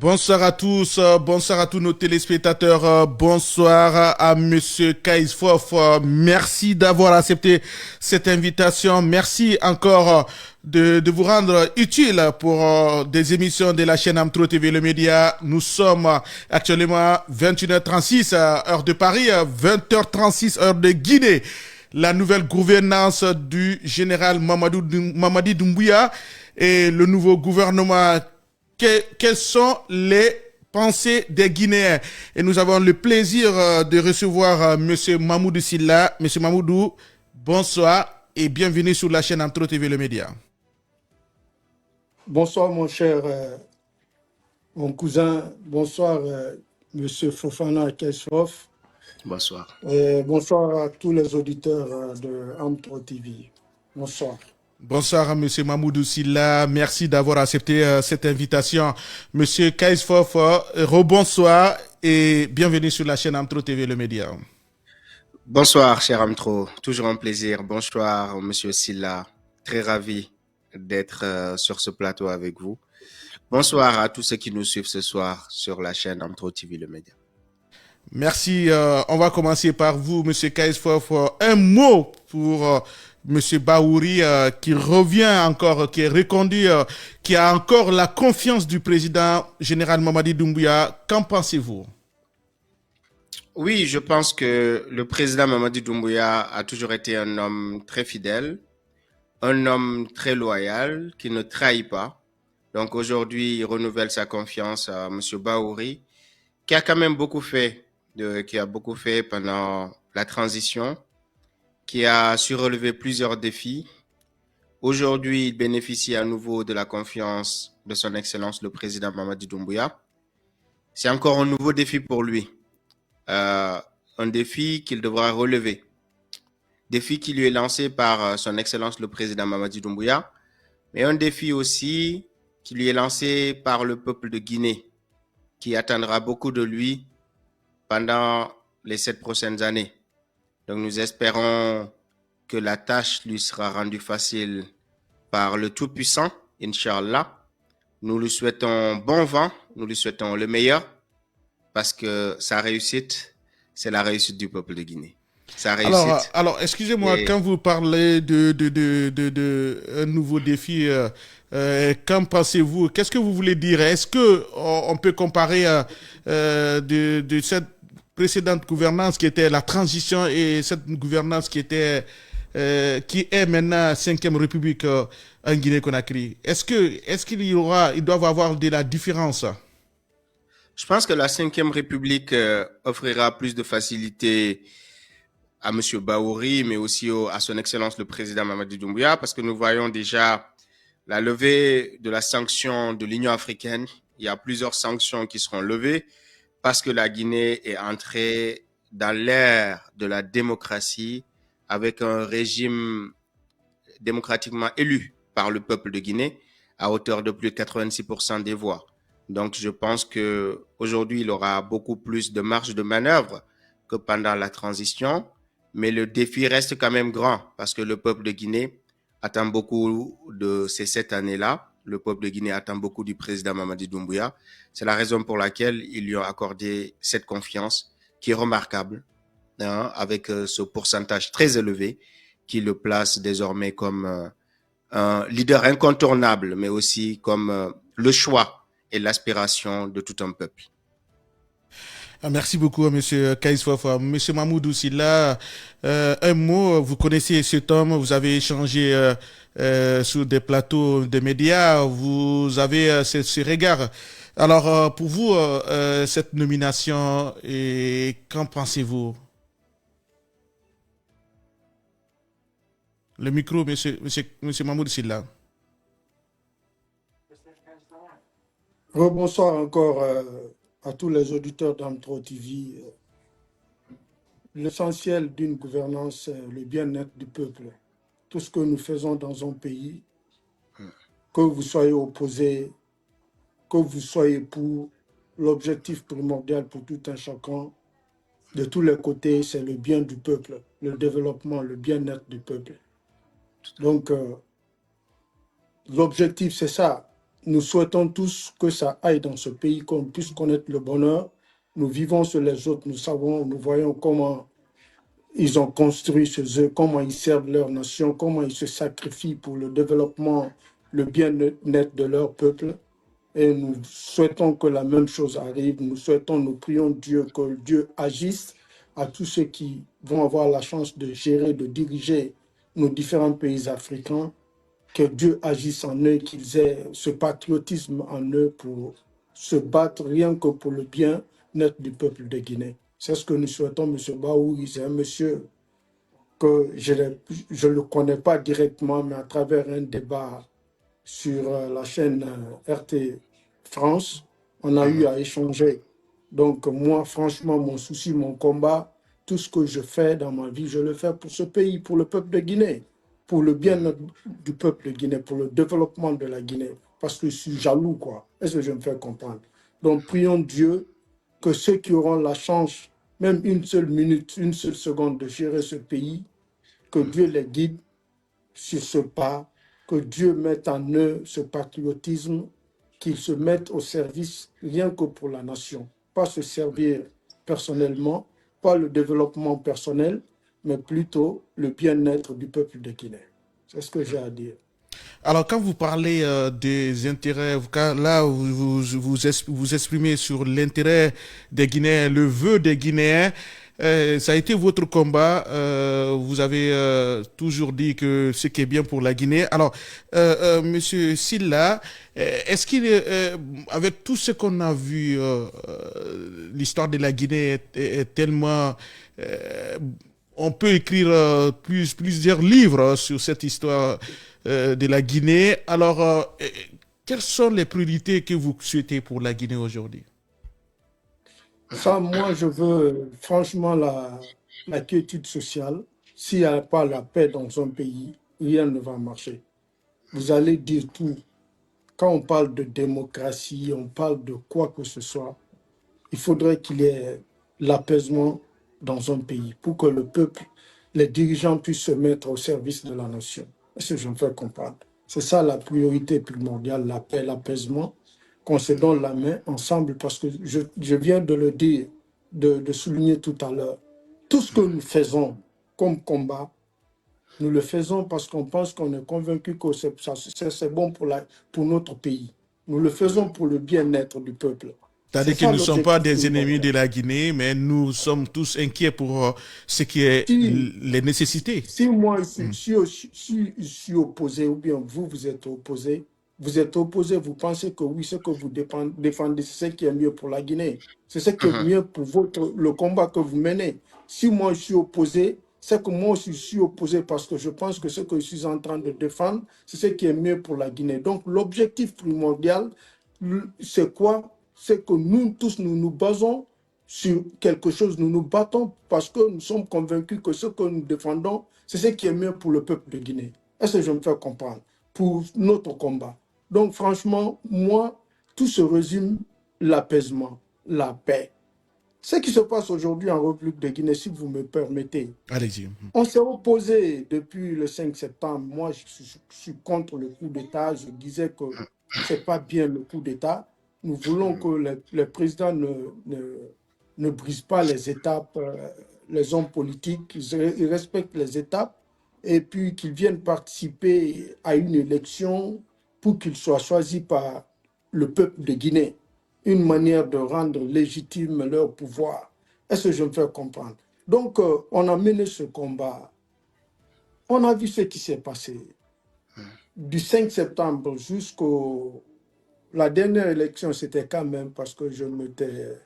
Bonsoir à tous, bonsoir à tous nos téléspectateurs, bonsoir à Monsieur Kaisfof. Merci d'avoir accepté cette invitation. Merci encore de vous rendre utile pour des émissions de la chaîne Amtro TV Le Média. Nous sommes actuellement 21h36 heure de Paris, 20h36 heure de Guinée. La nouvelle gouvernance du général Mamadi Doumbouya et le nouveau gouvernement. Quelles sont les pensées des Guinéens? Et nous avons le plaisir de recevoir Monsieur Mamoudou Silla. Monsieur Mamoudou, bonsoir et bienvenue sur la chaîne Amtro TV Le Média. Bonsoir mon cher, mon cousin, bonsoir Monsieur Fofana Kaisfof. Bonsoir. Bonsoir à tous les auditeurs de Amtro TV. Bonsoir. Bonsoir à Monsieur Mamoudou Silla, merci d'avoir accepté cette invitation. Monsieur Kaisfof, rebonsoir et bienvenue sur la chaîne Amtro TV Le Média. Bonsoir cher Amtro, toujours un plaisir. Bonsoir Monsieur Silla, très ravi d'être sur ce plateau avec vous. Bonsoir à tous ceux qui nous suivent ce soir sur la chaîne Amtro TV Le Média. Merci, on va commencer par vous Monsieur Kaisfof. Un mot pour... Monsieur Bahouri, qui revient encore, qui est reconduit, qui a encore la confiance du président général Mamadi Doumbouya. Qu'en pensez-vous? Oui, je pense que le président Mamadi Doumbouya a toujours été un homme très fidèle, un homme très loyal, qui ne trahit pas. Donc aujourd'hui, il renouvelle sa confiance à Monsieur Bahouri, qui a quand même beaucoup fait, qui a beaucoup fait pendant la transition, qui a su relever plusieurs défis. Aujourd'hui, il bénéficie à nouveau de la confiance de son Excellence le président Mamadi Doumbouya. C'est encore un nouveau défi pour lui, un défi qu'il devra relever. Défi qui lui est lancé par son Excellence le président Mamadi Doumbouya, mais un défi aussi qui lui est lancé par le peuple de Guinée, qui attendra beaucoup de lui pendant les 7 prochaines années. Donc nous espérons que la tâche lui sera rendue facile par le Tout-Puissant, Inch'Allah. Nous lui souhaitons bon vent, nous lui souhaitons le meilleur, parce que sa réussite, c'est la réussite du peuple de Guinée. Sa réussite. Alors excusez-moi, quand vous parlez de un nouveau défi, qu'en pensez-vous? Qu'est-ce que vous voulez dire? Est-ce que on peut comparer de cette précédente gouvernance qui était la transition et cette gouvernance qui était qui est maintenant 5e République en Guinée-Conakry. Est-ce qu'il y aura, ils doivent avoir de la différence? Je pense que la 5e République offrira plus de facilité à M. Bahouri, mais aussi à son Excellence le président Mamadi Doumbouya, parce que nous voyons déjà la levée de la sanction de l'Union africaine. Il y a plusieurs sanctions qui seront levées parce que la Guinée est entrée dans l'ère de la démocratie avec un régime démocratiquement élu par le peuple de Guinée à hauteur de plus de 86% des voix. Donc, je pense que aujourd'hui, il aura beaucoup plus de marge de manœuvre que pendant la transition, mais le défi reste quand même grand parce que le peuple de Guinée attend beaucoup de ces 7 années-là. Le peuple de Guinée attend beaucoup du président Mamadi Doumbouya. C'est la raison pour laquelle ils lui ont accordé cette confiance qui est remarquable, hein, avec ce pourcentage très élevé qui le place désormais comme un leader incontournable, mais aussi comme le choix et l'aspiration de tout un peuple. Merci beaucoup, Monsieur Kaisfof. Monsieur Mamoudou Silla, un mot, vous connaissez cet homme, vous avez échangé sur des plateaux de médias, vous avez ce regard. Alors, pour vous, cette nomination, et qu'en pensez-vous? Le micro, monsieur Mamoudou Silla. Bonsoir encore à tous les auditeurs d'Amtro TV. L'essentiel d'une gouvernance, c'est le bien-être du peuple. Tout ce que nous faisons dans un pays, que vous soyez opposé, que vous soyez pour, l'objectif primordial pour tout un chacun, de tous les côtés, c'est le bien du peuple, le développement, le bien-être du peuple. Donc, l'objectif, c'est ça. nous souhaitons tous que ça aille dans ce pays, qu'on puisse connaître le bonheur. Nous vivons sur les autres, nous savons, nous voyons comment ils ont construit chez eux, comment ils servent leur nation, comment ils se sacrifient pour le développement, le bien-être de leur peuple. Et nous souhaitons que la même chose arrive. Nous souhaitons, nous prions Dieu, que Dieu agisse à tous ceux qui vont avoir la chance de gérer, de diriger nos différents pays africains, que Dieu agisse en eux, qu'ils aient ce patriotisme en eux pour se battre rien que pour le bien-être du peuple de Guinée. C'est ce que nous souhaitons, M. Baouri. C'est un monsieur que je ne le connais pas directement, mais à travers un débat sur la chaîne RT France, on a eu à échanger. Donc moi, franchement, mon souci, mon combat, tout ce que je fais dans ma vie, je le fais pour ce pays, pour le peuple de Guinée, pour le bien-être du peuple de Guinée, pour le développement de la Guinée, parce que je suis jaloux, quoi. Est-ce que je me fais comprendre? Donc prions Dieu que ceux qui auront la chance, même une seule minute, une seule seconde de gérer ce pays, que Dieu les guide sur ce pas, que Dieu mette en eux ce patriotisme, qu'ils se mettent au service rien que pour la nation, pas se servir personnellement, pas le développement personnel, mais plutôt le bien-être du peuple de Guinée. C'est ce que j'ai à dire. Alors, quand vous parlez des intérêts, là, vous exprimez sur l'intérêt des Guinéens, le vœu des Guinéens, ça a été votre combat. Vous avez toujours dit que ce qui est bien pour la Guinée. Alors, Monsieur Silla, est-ce qu'il est, avec tout ce qu'on a vu, l'histoire de la Guinée est tellement on peut écrire plusieurs livres sur cette histoire de la Guinée. Alors, quelles sont les priorités que vous souhaitez pour la Guinée aujourd'hui? Ça, moi, je veux franchement la quiétude sociale. S'il n'y a pas la paix dans un pays, rien ne va marcher. Vous allez dire tout. Quand on parle de démocratie, on parle de quoi que ce soit, il faudrait qu'il y ait l'apaisement dans un pays pour que le peuple, les dirigeants puissent se mettre au service de la nation. Est-ce que je me fais comprendre? C'est ça la priorité primordiale, la paix, l'apaisement, qu'on se donne la main ensemble parce que je viens de le dire, de souligner tout à l'heure. Tout ce que nous faisons comme combat, nous le faisons parce qu'on pense qu'on est convaincu que c'est bon pour notre pays. Nous le faisons pour le bien-être du peuple. C'est C'est-à-dire que ça nous ne sommes pas l'objectif des ennemis primordial. de la Guinée, mais nous sommes tous inquiets pour ce qui est Si, les nécessités. si moi je suis opposé, ou bien vous, vous êtes opposé, vous pensez que oui, ce que vous défendez, c'est ce qui est mieux pour la Guinée. C'est ce qui est Mhm, mieux pour le combat que vous menez. Si moi je suis opposé, c'est que moi aussi je suis opposé parce que je pense que ce que je suis en train de défendre, c'est ce qui est mieux pour la Guinée. Donc l'objectif primordial, c'est quoi? C'est que nous tous, nous nous basons sur quelque chose, nous nous battons parce que nous sommes convaincus que ce que nous défendons, c'est ce qui est mieux pour le peuple de Guinée. Est-ce que je me fais comprendre? Pour notre combat. Donc franchement, moi, tout se résume l'apaisement, la paix. Ce qui se passe aujourd'hui en République de Guinée, si vous me permettez, Allez-y. on s'est opposé depuis le 5 septembre. Moi, je suis contre le coup d'État. Je disais que ce n'est pas bien le coup d'État. Nous voulons que le président ne brise pas les étapes, les hommes politiques, ils respectent les étapes et puis qu'ils viennent participer à une élection pour qu'ils soient choisis par le peuple de Guinée. Une manière de rendre légitime leur pouvoir. Est-ce que je me fais comprendre? Donc, on a mené ce combat. On a vu ce qui s'est passé. Du 5 septembre jusqu'au... La dernière élection, c'était quand même parce que je m'étais...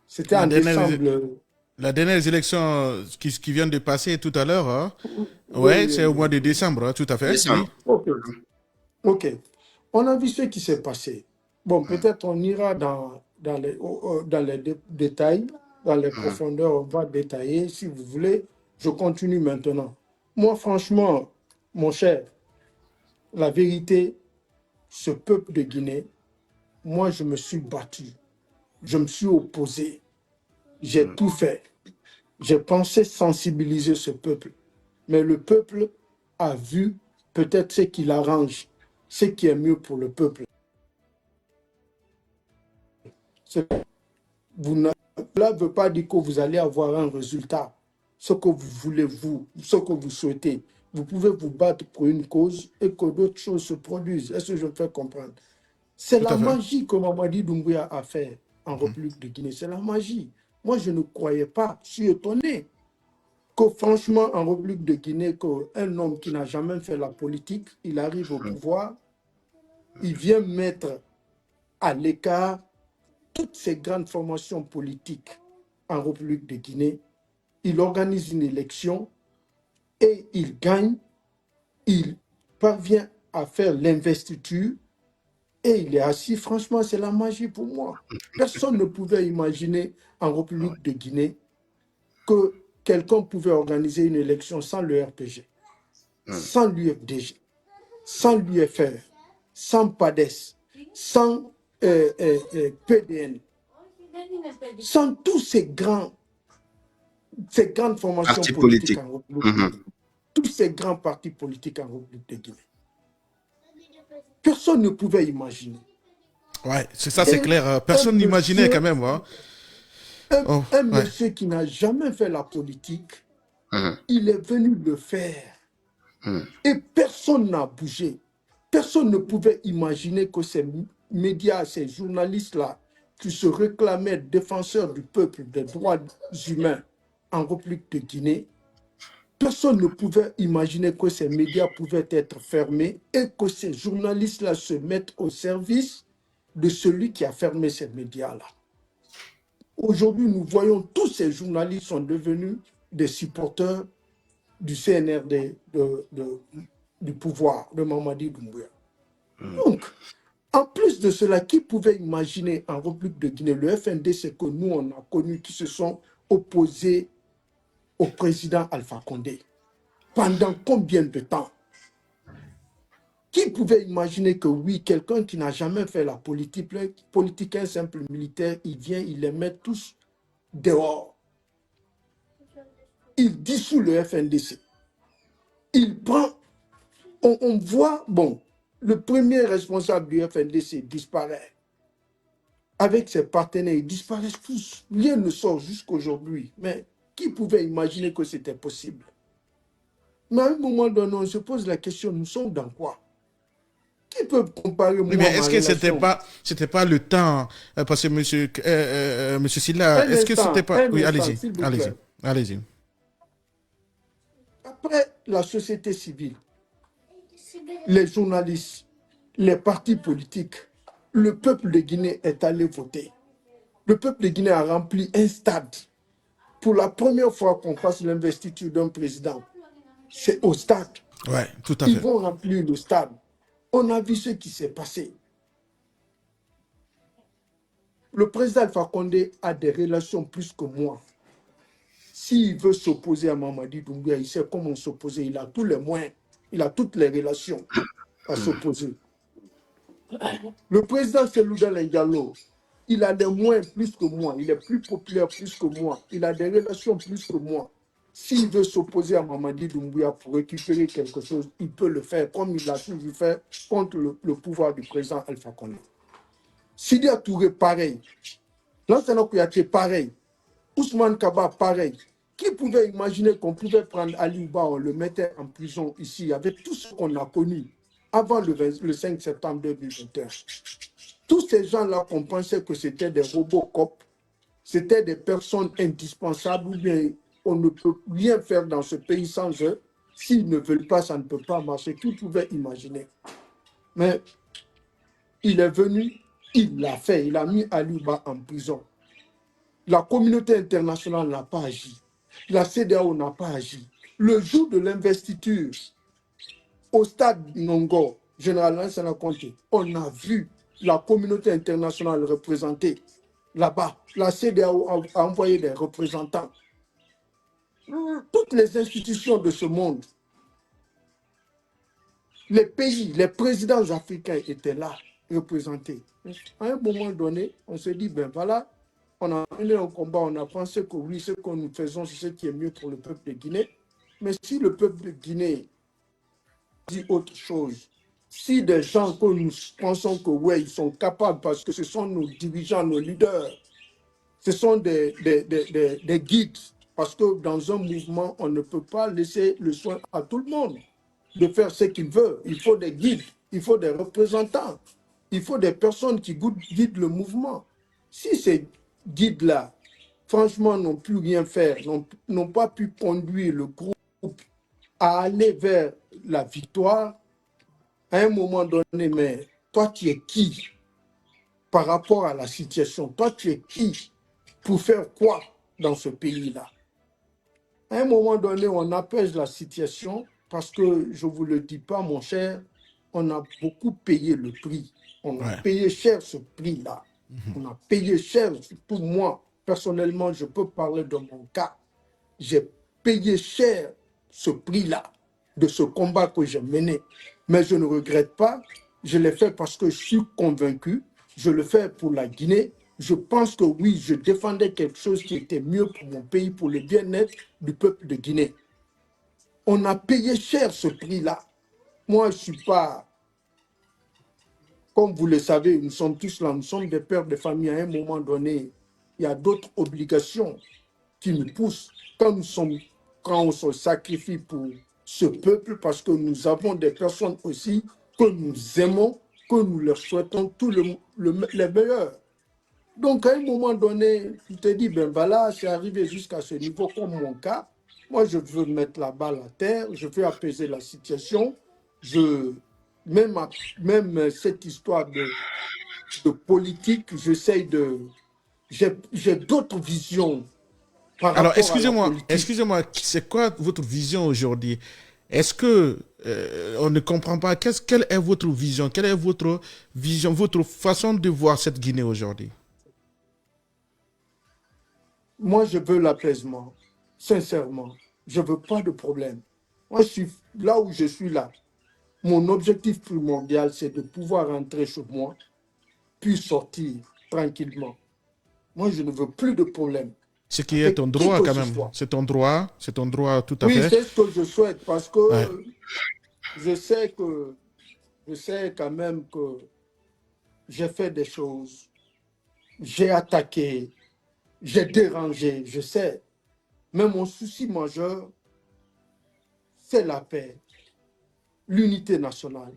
C'était La en dernière, décembre. la dernière élection qui vient de passer tout à l'heure, hein? Oui, Ouais, oui, c'est au mois de oui. décembre, hein, tout à fait, oui. décembre. OK. OK. On a vu ce qui s'est passé. Bon, peut-être on ira dans les détails, dans les Mhm, profondeurs, on va détailler. Si vous voulez, je continue maintenant. Moi, franchement, mon cher, la vérité, ce peuple de Guinée, moi, je me suis battu. Je me suis opposé. J'ai tout fait. J'ai pensé sensibiliser ce peuple. Mais le peuple a vu peut-être ce qui l'arrange, ce qui est mieux pour le peuple. Cela ne veut pas dire que vous allez avoir un résultat, ce que vous voulez, ce que vous souhaitez. Vous pouvez vous battre pour une cause et que d'autres choses se produisent. Est-ce que je me fais comprendre? C'est Tout la à fait. magie que Mamadi Doumbouya a fait en République de Guinée. C'est la magie. Moi, je ne croyais pas. Je suis étonné que franchement, en République de Guinée, qu'un homme qui n'a jamais fait la politique, il arrive au pouvoir, il vient mettre à l'écart toutes ces grandes formations politiques en République de Guinée. Il organise une élection et il gagne. Il parvient à faire l'investiture et il est assis. Franchement, c'est la magie pour moi. Personne ne pouvait imaginer en République de Guinée que quelqu'un pouvait organiser une élection sans le RPG, sans l'UFDG, sans l'UFR, sans PADES, sans PDN, sans tous ces grandes formations Parti politiques politique. en République de Guinée, tous ces grands partis politiques en République de Guinée. Personne ne pouvait imaginer. Ouais, c'est ça, c'est clair. Personne n'imaginait quand même. Hein. Un monsieur qui n'a jamais fait la politique, il est venu le faire. Et personne n'a bougé. Personne ne pouvait imaginer que ces médias, ces journalistes-là, qui se réclamaient défenseurs du peuple, des droits humains en République de Guinée, personne ne pouvait imaginer que ces médias pouvaient être fermés et que ces journalistes-là se mettent au service de celui qui a fermé ces médias-là. Aujourd'hui, nous voyons tous ces journalistes sont devenus des supporters du CNRD, du pouvoir de Mamadi Doumbouya. Donc, en plus de cela, qui pouvait imaginer en République de Guinée, le FND, c'est que nous, on a connu qui se sont opposés au président Alpha Condé. Pendant combien de temps? Qui pouvait imaginer que oui, quelqu'un qui n'a jamais fait la politique, un simple militaire, il vient, il les met tous dehors. Il dissout le FNDC. Il prend, on voit, bon, le premier responsable du FNDC disparaît. Avec ses partenaires, ils disparaissent tous. Rien ne sort jusqu'aujourd'hui. Mais qui pouvait imaginer que c'était possible? Mais à un moment donné, on se pose la question, nous sommes dans quoi? Qui peut comparer moi, Oui, mais est-ce ma que relation? c'était pas le temps, parce que monsieur Silla, est-ce que c'était pas, Un oui, instant, allez-y, s'il vous allez-y, plaît. allez-y. Après la société civile, les journalistes, les partis politiques, le peuple de Guinée est allé voter. Le peuple de Guinée a rempli un stade. Pour la première fois qu'on fasse l'investiture d'un président, c'est au stade. Ouais, tout à Ils fait. vont remplir le stade. On a vu ce qui s'est passé. Le président Alpha Condé a des relations plus que moi. S'il veut s'opposer à Mamadi Doumbouya, il sait comment s'opposer. Il a tous les moyens. Il a toutes les relations à s'opposer. Le président Selouda Diallo, il a des moyens plus que moi. Il est plus populaire plus que moi. Il a des relations plus que moi. S'il veut s'opposer à Mamadi Doumbouya pour récupérer quelque chose, il peut le faire comme il l'a toujours fait contre le pouvoir du président Alpha Condé. Sidia Touré, pareil. Lansana Kouyaté, pareil. Ousmane Kaba, pareil. Qui pouvait imaginer qu'on pouvait prendre Ali Ouba, on le mettait en prison ici, avec tout ce qu'on a connu avant le 5 septembre 2021. Tous ces gens-là, on pensait que c'était des Robocop, c'était des personnes indispensables, ou bien on ne peut rien faire dans ce pays sans eux. S'ils ne veulent pas, ça ne peut pas marcher. Qui pouvait imaginer? Mais il est venu, il l'a fait, il a mis Ali Ouba en prison. La communauté internationale n'a pas agi. La CEDEAO n'a pas agi. Le jour de l'investiture, au stade Nongo, général Lansana Conté, on a vu la communauté internationale représentée là-bas. La CEDEAO a envoyé des représentants. Toutes les institutions de ce monde, les pays, les présidents africains étaient là, représentés. À un moment donné, on se dit, ben voilà, on a mené un combat, on a pensé que oui, ce que nous faisons, c'est ce qui est mieux pour le peuple de Guinée. Mais si le peuple de Guinée dit autre chose, Si des gens que nous pensons que ouais, ils sont capables parce que ce sont nos dirigeants, nos leaders, ce sont des guides. Parce que dans un mouvement, on ne peut pas laisser le soin à tout le monde de faire ce qu'il veut. Il faut des guides, il faut des représentants, il faut des personnes qui guident le mouvement. Si ces guides-là, franchement, n'ont plus rien fait, n'ont pas pu conduire le groupe à aller vers la victoire, à un moment donné, mais toi, tu es qui par rapport à la situation? Toi, tu es qui pour faire quoi dans ce pays-là? À un moment donné, on apaise la situation parce que, je ne vous le dis pas, mon cher, on a beaucoup payé le prix. On a payé cher ce prix-là. On a payé cher, surtout moi, personnellement, je peux parler de mon cas. J'ai payé cher ce prix-là de ce combat que j'ai mené. Mais je ne regrette pas. Je l'ai fait parce que je suis convaincu. Je le fais pour la Guinée. Je pense que oui, je défendais quelque chose qui était mieux pour mon pays, pour le bien-être du peuple de Guinée. On a payé cher ce prix-là. Moi, je ne suis pas, comme vous le savez, nous sommes tous là, nous sommes des pères de famille. À un moment donné, il y a d'autres obligations qui nous poussent. Quand on se sacrifie pour ce peuple, parce que nous avons des personnes aussi que nous aimons, que nous leur souhaitons tout les meilleurs. Donc, à un moment donné, tu te dis, ben voilà, c'est arrivé jusqu'à ce niveau, comme mon cas. Moi, je veux mettre la balle à terre, je veux apaiser la situation. Même cette histoire de politique, j'essaye de... J'ai d'autres visions par Alors, rapport à la politique. excusez-moi, c'est quoi votre vision aujourd'hui? Est-ce que on ne comprend pas quelle est votre vision? Quelle est votre vision, votre façon de voir cette Guinée aujourd'hui? Moi, je veux l'apaisement, sincèrement. Je ne veux pas de problème. Moi, je suis là où je suis là. Mon objectif primordial, c'est de pouvoir rentrer chez moi, puis sortir tranquillement. Moi, je ne veux plus de problème. Ce qui est Avec ton qui droit que quand ce même. soit. C'est ton droit tout à Oui, fait. c'est ce que je souhaite parce Ouais. que je sais quand même que j'ai fait des choses, j'ai attaqué, j'ai dérangé, je sais. Mais mon souci majeur, c'est la paix, l'unité nationale.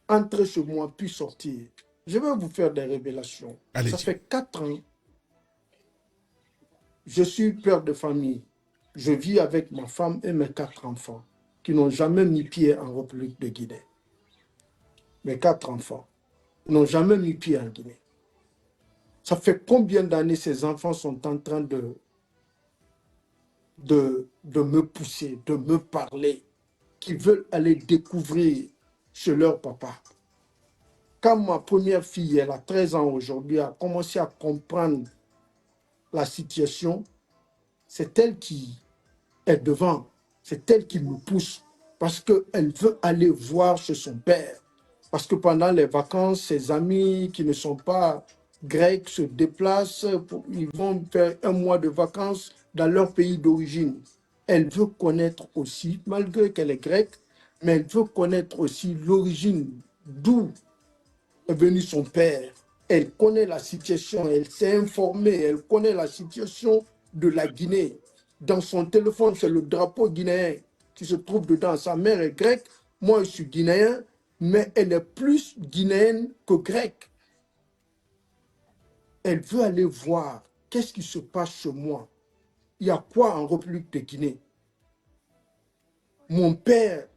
Entrer chez moi, puis sortir. Je vais vous faire des révélations. Ça Allez-y. fait 4 ans, je suis père de famille. Je vis avec ma femme et mes 4 enfants qui n'ont jamais mis pied en République de Guinée. Mes 4 enfants n'ont jamais mis pied en Guinée. Ça fait combien d'années ces enfants sont en train de me pousser, de me parler, qui veulent aller découvrir chez leur papa. Quand ma première fille, elle a 13 ans aujourd'hui, a commencé à comprendre la situation, c'est elle qui est devant, c'est elle qui nous pousse parce qu'elle veut aller voir chez son père. Parce que pendant les vacances, ses amis qui ne sont pas grecs se déplacent, ils vont faire un mois de vacances dans leur pays d'origine. Elle veut connaître aussi, malgré qu'elle est grecque, mais elle veut connaître aussi l'origine, d'où est venu son père. Elle connaît la situation, elle s'est informée, elle connaît la situation de la Guinée. Dans son téléphone, c'est le drapeau guinéen qui se trouve dedans. Sa mère est grecque, moi je suis guinéen, mais elle est plus guinéenne que grecque. Elle veut aller voir qu'est-ce qui se passe chez moi. Il y a quoi en République de Guinée? Mon père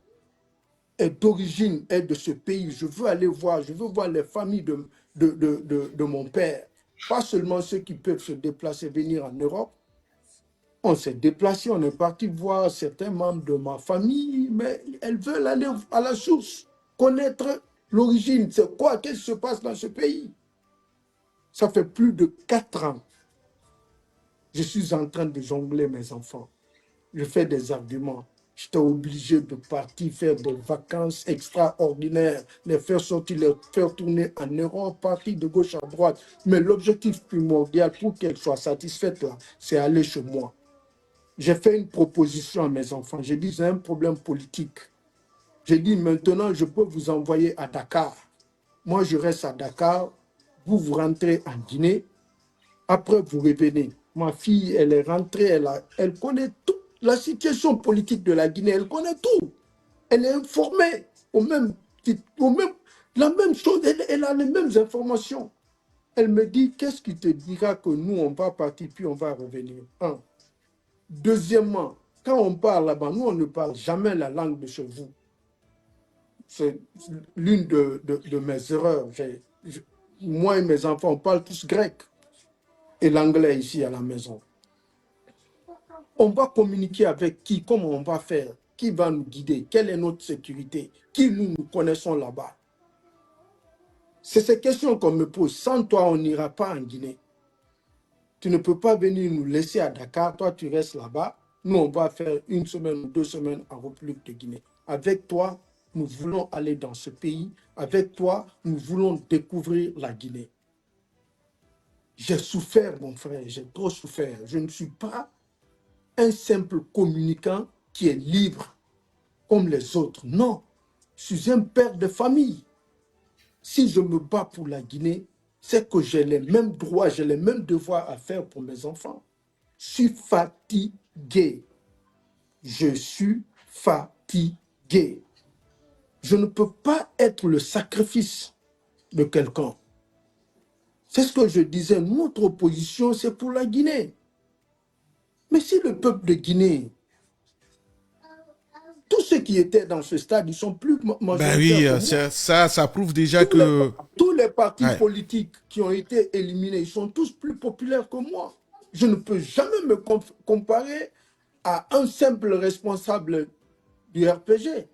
est d'origine, est de ce pays. Je veux aller voir, je veux voir les familles de mon père. Pas seulement ceux qui peuvent se déplacer, venir en Europe. On s'est déplacé, on est parti voir certains membres de ma famille, mais elles veulent aller à la source, connaître l'origine. C'est quoi? Qu'est-ce qui se passe dans ce pays? Ça fait plus de 4 ans. Je suis en train de jongler mes enfants. Je fais des arguments. J'étais obligé de partir faire des vacances extraordinaires, les faire sortir, les faire tourner en Europe, partir de gauche à droite. Mais l'objectif primordial pour qu'elles soient satisfaites là, c'est aller chez moi. J'ai fait une proposition à mes enfants. J'ai dit, j'ai un problème politique. J'ai dit maintenant, je peux vous envoyer à Dakar. Moi, je reste à Dakar. Vous rentrez en Guinée. Après, vous revenez. Ma fille, elle est rentrée. Elle connaît toute la situation politique de la Guinée. Elle connaît tout. Elle est informée la même chose. Elle a les mêmes informations. Elle me dit, qu'est-ce qui te dira que nous, on va partir, puis on va revenir? Un. Deuxièmement, quand on parle là-bas, nous, on ne parle jamais la langue de chez vous. C'est l'une de mes erreurs. Moi et mes enfants, on parle tous grec et l'anglais ici à la maison. On va communiquer avec qui? Comment on va faire? Qui va nous guider? Quelle est notre sécurité? Qui nous connaissons là-bas? C'est ces questions qu'on me pose. Sans toi, on n'ira pas en Guinée. Tu ne peux pas venir nous laisser à Dakar. Toi, tu restes là-bas. Nous, on va faire 1 semaine ou 2 semaines en République de Guinée. Avec toi, nous voulons aller dans ce pays. Avec toi, nous voulons découvrir la Guinée. J'ai souffert, mon frère. J'ai trop souffert. Je ne suis pas un simple communicant qui est libre comme les autres. Non. Je suis un père de famille. Si je me bats pour la Guinée, c'est que j'ai les mêmes droits, j'ai les mêmes devoirs à faire pour mes enfants. Je suis fatigué. Je suis fatigué. Je ne peux pas être le sacrifice de quelqu'un. C'est ce que je disais, notre opposition, c'est pour la Guinée. Mais si le peuple de Guinée, tous ceux qui étaient dans ce stade, ils sont plus Ben oui, majoritaires que moi. ça prouve déjà que... Tous les partis Ouais. politiques qui ont été éliminés, ils sont tous plus populaires que moi. Je ne peux jamais me comparer à un simple responsable du RPG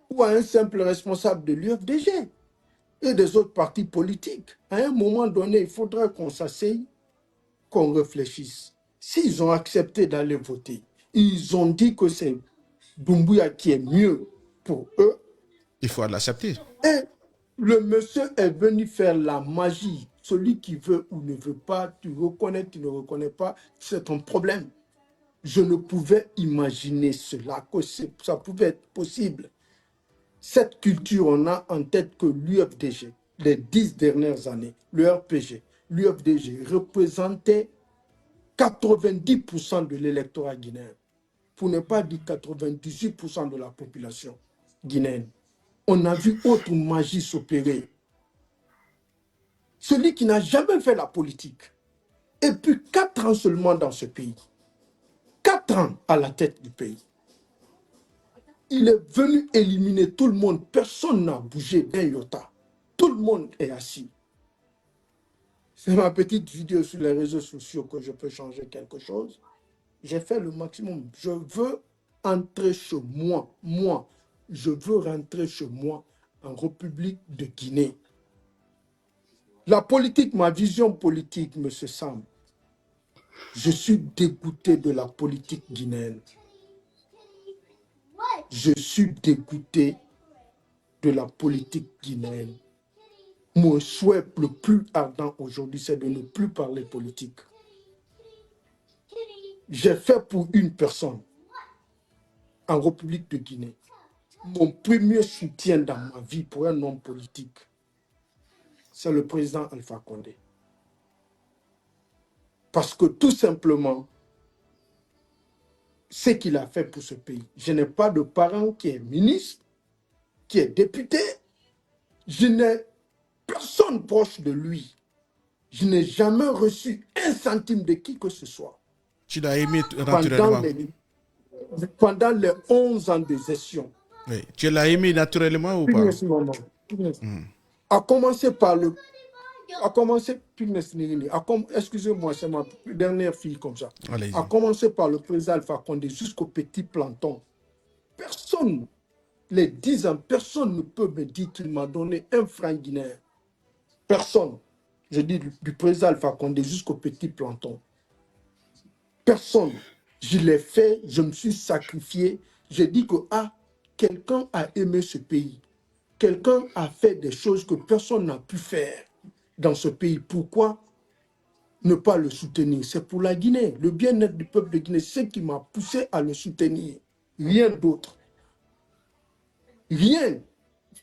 ou à un simple responsable de l'UFDG et des autres partis politiques. À un moment donné, il faudrait qu'on s'asseye, qu'on réfléchisse. S'ils ont accepté d'aller voter, ils ont dit que c'est Doumbouya qui est mieux pour eux. Il faut l'accepter. Et le monsieur est venu faire la magie. Celui qui veut ou ne veut pas, tu reconnais, tu ne reconnais pas, c'est ton problème. Je ne pouvais imaginer cela, que ça pouvait être possible. Cette culture, on a en tête que l'UFDG, les 10 dernières années, le RPG, l'UFDG représentait 90% de l'électorat guinéen, pour ne pas dire 98% de la population guinéenne. On a vu autre magie s'opérer. Celui qui n'a jamais fait la politique, et puis 4 ans seulement dans ce pays, 4 ans à la tête du pays, il est venu éliminer tout le monde. Personne n'a bougé d'un iota. Tout le monde est assis. C'est ma petite vidéo sur les réseaux sociaux que je peux changer quelque chose. J'ai fait le maximum. Je veux entrer chez moi. Moi, je veux rentrer chez moi en République de Guinée. La politique, ma vision politique, M. Sam, je suis dégoûté de la politique guinéenne. Je suis dégoûté de la politique guinéenne. Mon souhait le plus ardent aujourd'hui, c'est de ne plus parler politique. J'ai fait pour une personne en République de Guinée. Mon premier soutien dans ma vie pour un homme politique, c'est le président Alpha Condé. Parce que tout simplement, ce qu'il a fait pour ce pays. Je n'ai pas de parent qui est ministre, qui est député. Je n'ai personne proche de lui. Je n'ai jamais reçu un centime de qui que ce soit. Tu l'as aimé naturellement. Pendant les 11 ans de gestion. Oui. Tu l'as aimé naturellement ou pas? A commencer par le... Excusez-moi, c'est ma dernière fille comme ça. A commencer par le président Alpha Condé jusqu'au petit planton. Personne, les 10 ans, personne ne peut me dire qu'il m'a donné un franc guinéen. Personne. Je dis du président Alpha Condé jusqu'au petit planton. Personne. Je l'ai fait, je me suis sacrifié. J'ai dit que quelqu'un a aimé ce pays. Quelqu'un a fait des choses que personne n'a pu faire dans ce pays. Pourquoi ne pas le soutenir? C'est pour la Guinée, le bien-être du peuple de Guinée, c'est ce qui m'a poussé à le soutenir. Rien d'autre. Rien.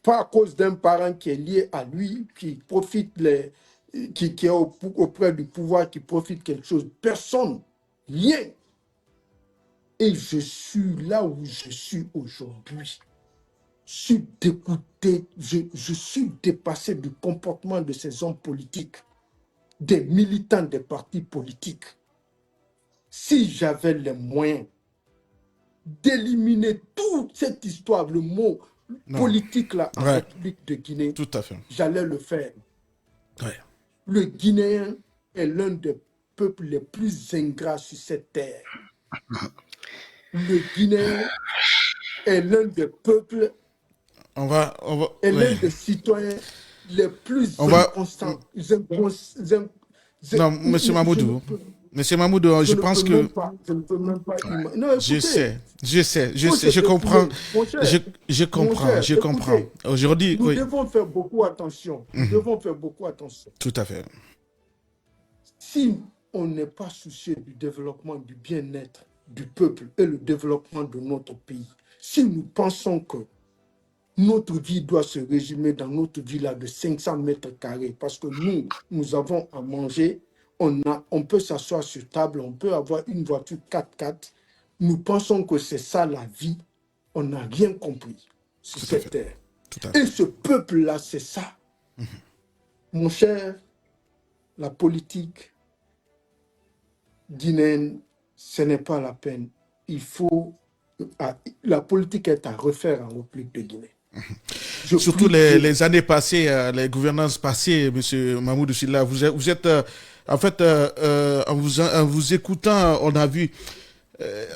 Pas à cause d'un parent qui est lié à lui, qui profite, qui est auprès du pouvoir, qui profite quelque chose. Personne. Rien. Et je suis là où je suis aujourd'hui. Je suis dégoûté, je suis dépassé du comportement de ces hommes politiques, des militants des partis politiques. Si j'avais les moyens d'éliminer toute cette histoire, le mot politique là en République de Guinée, tout à fait. J'allais le faire. Ouais. Le Guinéen est l'un des peuples les plus ingrats sur cette terre. Le Guinéen est l'un des peuples et l'un des citoyens les plus inconstants. Non, Monsieur Mamoudou. Monsieur Mamoudou, je pense que... Je ne peux même pas imaginer. Non, écoutez, je sais, je comprends. Je comprends. Aujourd'hui, nous devons faire beaucoup attention. Nous devons faire beaucoup attention. Tout à fait. Si on n'est pas soucieux du développement, du bien-être du peuple et le développement de notre pays, si nous pensons que notre vie doit se résumer dans notre villa de 500 mètres carrés, parce que nous avons à manger, on peut s'asseoir sur table, on peut avoir une voiture 4x4. Nous pensons que c'est ça la vie. On n'a rien compris sur cette terre. Et ce peuple-là, c'est ça. Mon cher, la politique guinéenne, ce n'est pas la peine. La politique est à refaire en République de Guinée. Surtout les années passées, les gouvernances passées, M. Mamoudou Sylla, vous êtes en fait, en vous écoutant, on a vu,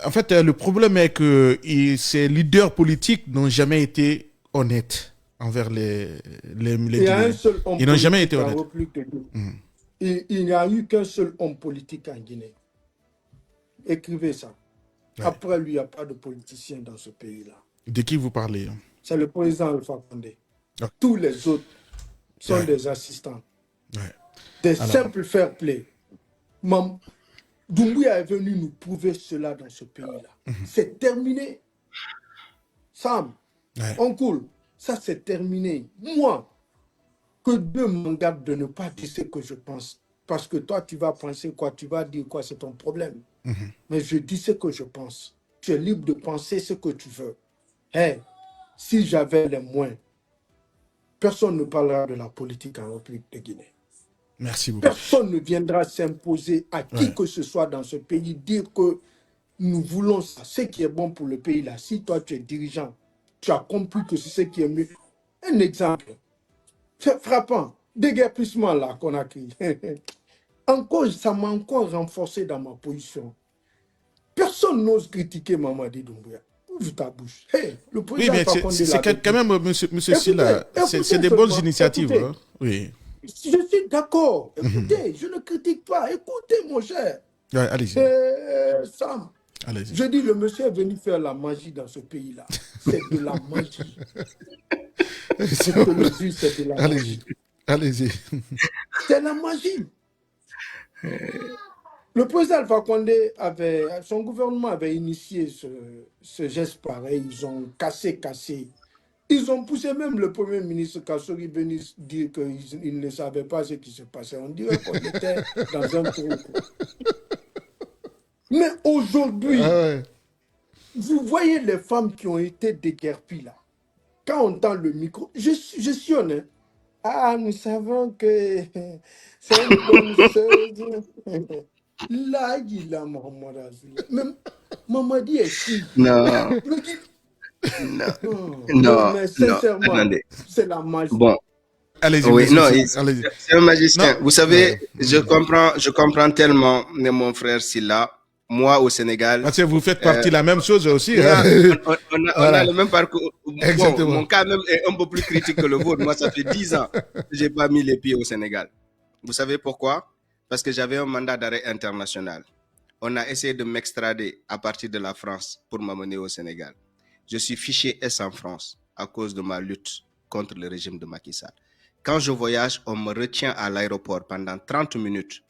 en fait, le problème est que ces leaders politiques n'ont jamais été honnêtes envers les Guinéens. Ils n'ont jamais été honnêtes. Il n'y a eu qu'un seul homme politique en Guinée. Écrivez ça. Ouais. Après lui, il n'y a pas de politicien dans ce pays-là. De qui vous parlez? C'est le président Alpha Condé. Okay. Tous les autres sont des assistants. Des simples fair play. Doumbouya est venu nous prouver cela dans ce pays-là. C'est terminé. Sam, on coule. Ça, c'est terminé. Moi, que Dieu m'en garde de ne pas dire ce que je pense. Parce que toi, tu vas penser quoi, tu vas dire quoi, c'est ton problème. Mais je dis ce que je pense. Tu es libre de penser ce que tu veux. Hey, si j'avais les moyens, personne ne parlera de la politique en République de Guinée. Merci beaucoup. Personne ne viendra s'imposer à qui que ce soit dans ce pays, dire que nous voulons ça, ce qui est bon pour le pays là. Si toi, tu es dirigeant, tu as compris que c'est ce qui est mieux. Un exemple frappant, déguerpissement là qu'on a créé. Encore, ça m'a encore renforcé dans ma position. Personne n'ose critiquer Mamadi Doumbouya. Ouvre ta bouche. Hey, le président c'est quand même, monsieur Sylla, c'est des bonnes initiatives. Hein? Oui. Je suis d'accord. Écoutez, je ne critique pas. Écoutez, mon cher. Ouais, allez-y. Sam, je dis, le monsieur est venu faire la magie dans ce pays-là. C'est de la magie. Je te le dis, c'est de la magie. Allez-y. C'est la magie. Le président Alpha Condé son gouvernement avait initié ce geste pareil. Ils ont cassé. Ils ont poussé même le premier ministre Kassori venir dire qu'il ne savait pas ce qui se passait. On dirait qu'on était dans un trou. Mais aujourd'hui, vous voyez les femmes qui ont été déguerpies là. Quand on tend le micro, je suis honnête. Ah, nous savons que c'est une bonne chose. Là, il a même Mamadi est qui? Non. Non, mais sincèrement, c'est la magie. Bon. Allez-y. Oui, non, c'est un magicien. Vous savez, je comprends tellement mon frère Sylla. Moi, au Sénégal. Parce que vous faites partie de la même chose aussi. On a le même parcours. Bon, mon cas même est un peu plus critique que le vôtre. Moi, ça fait 10 ans que je n'ai pas mis les pieds au Sénégal. Vous savez pourquoi? Parce que j'avais un mandat d'arrêt international. On a essayé de m'extrader à partir de la France pour m'amener au Sénégal. Je suis fiché S en France à cause de ma lutte contre le régime de Macky Sall. Quand je voyage, on me retient à l'aéroport pendant 30 minutes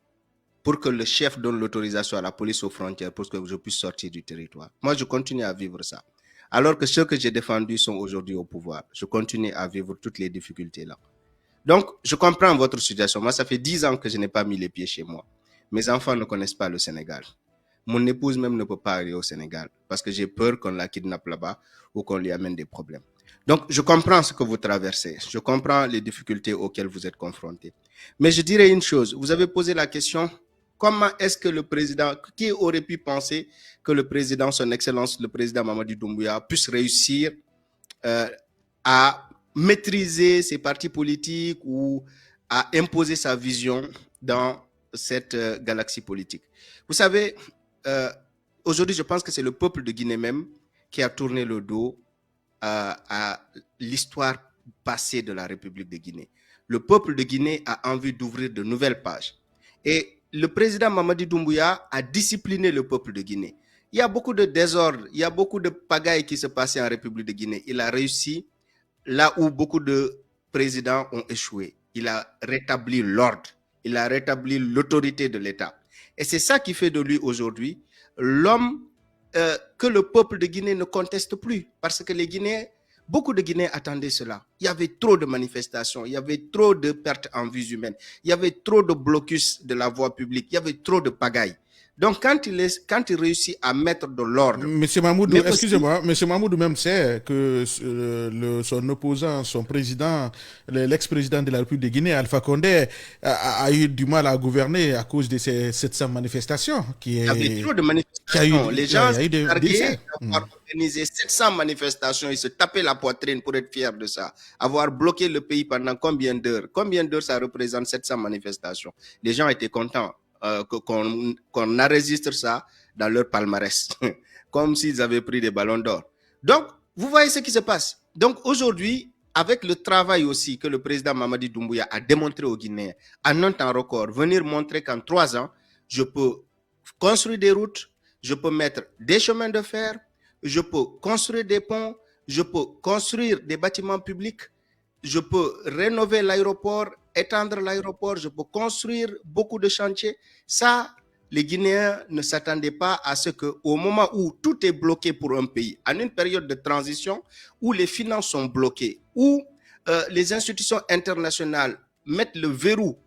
pour que le chef donne l'autorisation à la police aux frontières pour que je puisse sortir du territoire. Moi, je continue à vivre ça. alors que ceux que j'ai défendus sont aujourd'hui au pouvoir. Je continue à vivre toutes les difficultés là. Donc, je comprends votre situation. Moi, ça fait 10 ans que je n'ai pas mis les pieds chez moi. Mes enfants ne connaissent pas le Sénégal. Mon épouse même ne peut pas aller au Sénégal parce que j'ai peur qu'on la kidnappe là-bas ou qu'on lui amène des problèmes. Donc, je comprends ce que vous traversez. Je comprends les difficultés auxquelles vous êtes confrontés. Mais je dirais une chose. Vous avez posé la question, comment est-ce que le président, qui aurait pu penser que le président, son excellence, le président Mamadi Doumbouya, puisse réussir à maîtriser ses partis politiques ou à imposer sa vision dans cette galaxie politique. Vous savez, aujourd'hui, je pense que c'est le peuple de Guinée même qui a tourné le dos à l'histoire passée de la République de Guinée. Le peuple de Guinée a envie d'ouvrir de nouvelles pages. Et le président Mamadi Doumbouya a discipliné le peuple de Guinée. Il y a beaucoup de désordre, il y a beaucoup de pagailles qui se passaient en République de Guinée. Il a réussi là où beaucoup de présidents ont échoué. Il a rétabli l'ordre, il a rétabli l'autorité de l'État. Et c'est ça qui fait de lui aujourd'hui l'homme que le peuple de Guinée ne conteste plus. Parce que les Guinéens, beaucoup de Guinéens attendaient cela. Il y avait trop de manifestations, il y avait trop de pertes en vies humaines, il y avait trop de blocus de la voie publique, il y avait trop de pagailles. Donc, quand il réussit à mettre de l'ordre... Monsieur Mahmoudou, excusez-moi, Monsieur Mahmoudou même sait que son opposant, son président, l'ex-président de la République de Guinée, Alpha Condé, a eu du mal à gouverner à cause de ces 700 manifestations. Il y avait trop de manifestations. Les gens se targuaient d'avoir organisé 700 manifestations. Ils se tapaient la poitrine pour être fiers de ça. Avoir bloqué le pays pendant combien d'heures? Combien d'heures ça représente 700 manifestations? Les gens étaient contents. Qu'on enregistre ça dans leur palmarès, comme s'ils avaient pris des ballons d'or. Donc, vous voyez ce qui se passe. Donc, aujourd'hui, avec le travail aussi que le président Mamadi Doumbouya a démontré aux Guinéens, en un temps record, venir montrer qu'en 3 ans, je peux construire des routes, je peux mettre des chemins de fer, je peux construire des ponts, je peux construire des bâtiments publics, je peux rénover l'aéroport, étendre l'aéroport, je peux construire beaucoup de chantiers. Ça, les Guinéens ne s'attendaient pas à ce qu'au moment où tout est bloqué pour un pays, en une période de transition où les finances sont bloquées, où les institutions internationales mettent le verrou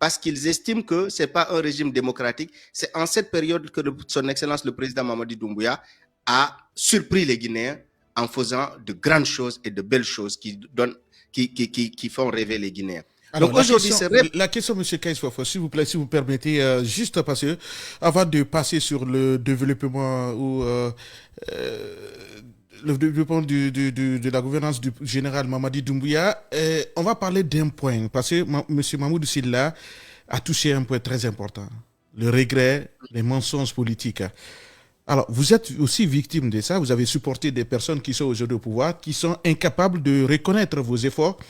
parce qu'ils estiment que ce n'est pas un régime démocratique, c'est en cette période que son Excellence le président Mamadi Doumbouya a surpris les Guinéens en faisant de grandes choses et de belles choses qui font rêver les Guinéens. Alors, donc aujourd'hui, la question, M. Kaïs-Fofo, s'il vous plaît, si vous permettez, juste parce que, avant de passer sur le développement ou le développement de la gouvernance du général Mamadi Doumbouya, on va parler d'un point, parce que M. Mahmoud Silla a touché un point très important, le regret, les mensonges politiques. Alors, vous êtes aussi victime de ça. Vous avez supporté des personnes qui sont aujourd'hui au pouvoir, qui sont incapables de reconnaître vos efforts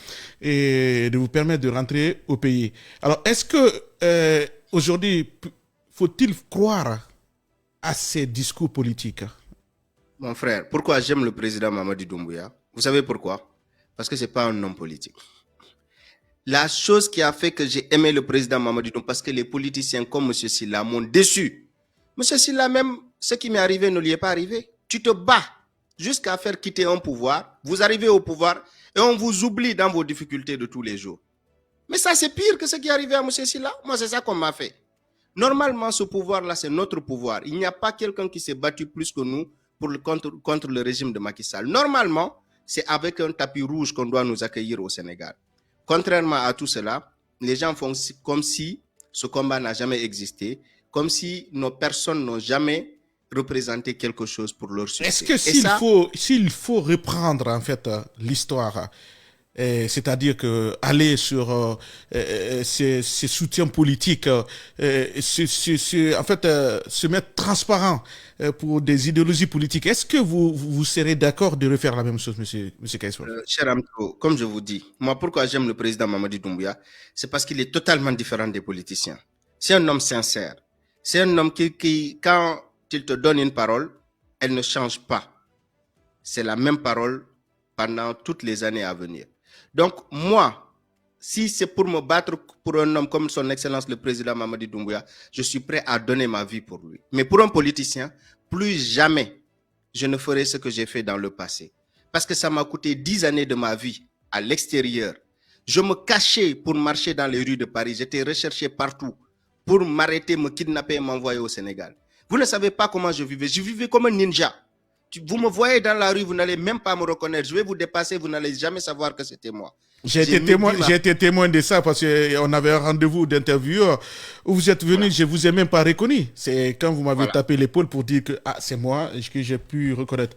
et de vous permettre de rentrer au pays. Alors, est-ce que aujourd'hui, faut-il croire à ces discours politiques? Mon frère, pourquoi j'aime le président Mamadi Doumbouya? Vous savez pourquoi? Parce que ce n'est pas un homme politique. La chose qui a fait que j'ai aimé le président Mamadi Doumbouya, parce que les politiciens comme M. Silla m'ont déçu. M. Silla même, ce qui m'est arrivé ne lui est pas arrivé. Tu te bats jusqu'à faire quitter un pouvoir. Vous arrivez au pouvoir et on vous oublie dans vos difficultés de tous les jours. Mais ça, c'est pire que ce qui est arrivé à M. Silla. Moi, c'est ça qu'on m'a fait. Normalement, ce pouvoir-là, c'est notre pouvoir. Il n'y a pas quelqu'un qui s'est battu plus que nous contre le régime de Macky Sall. Normalement, c'est avec un tapis rouge qu'on doit nous accueillir au Sénégal. Contrairement à tout cela, les gens font comme si ce combat n'a jamais existé, comme si nos personnes n'ont jamais représenté quelque chose pour leur succès. Est-ce que s'il faut reprendre en fait l'histoire, c'est-à-dire que aller sur ces soutiens politiques, en fait se mettre transparent pour des idéologies politiques, est-ce que vous serez d'accord de refaire la même chose, monsieur Kaïs-Fofo? Cher Amto, comme je vous dis, moi pourquoi j'aime le président Mamadi Doumbouya, c'est parce qu'il est totalement différent des politiciens. C'est un homme sincère. C'est un homme qui, quand il te donne une parole, elle ne change pas. C'est la même parole pendant toutes les années à venir. Donc, moi, si c'est pour me battre pour un homme comme son Excellence le président Mamadi Doumbouya, je suis prêt à donner ma vie pour lui. Mais pour un politicien, plus jamais je ne ferai ce que j'ai fait dans le passé. Parce que ça m'a coûté 10 années de ma vie à l'extérieur. Je me cachais pour marcher dans les rues de Paris. J'étais recherché partout pour m'arrêter, me kidnapper et m'envoyer au Sénégal. Vous ne savez pas comment je vivais. Je vivais comme un ninja. Vous me voyez dans la rue, vous n'allez même pas me reconnaître. Je vais vous dépasser, vous n'allez jamais savoir que c'était moi. J'ai été témoin de ça parce qu'on avait un rendez-vous d'interview où vous êtes venu, je ne vous ai même pas reconnu. C'est quand vous m'avez tapé l'épaule pour dire que c'est moi que j'ai pu reconnaître.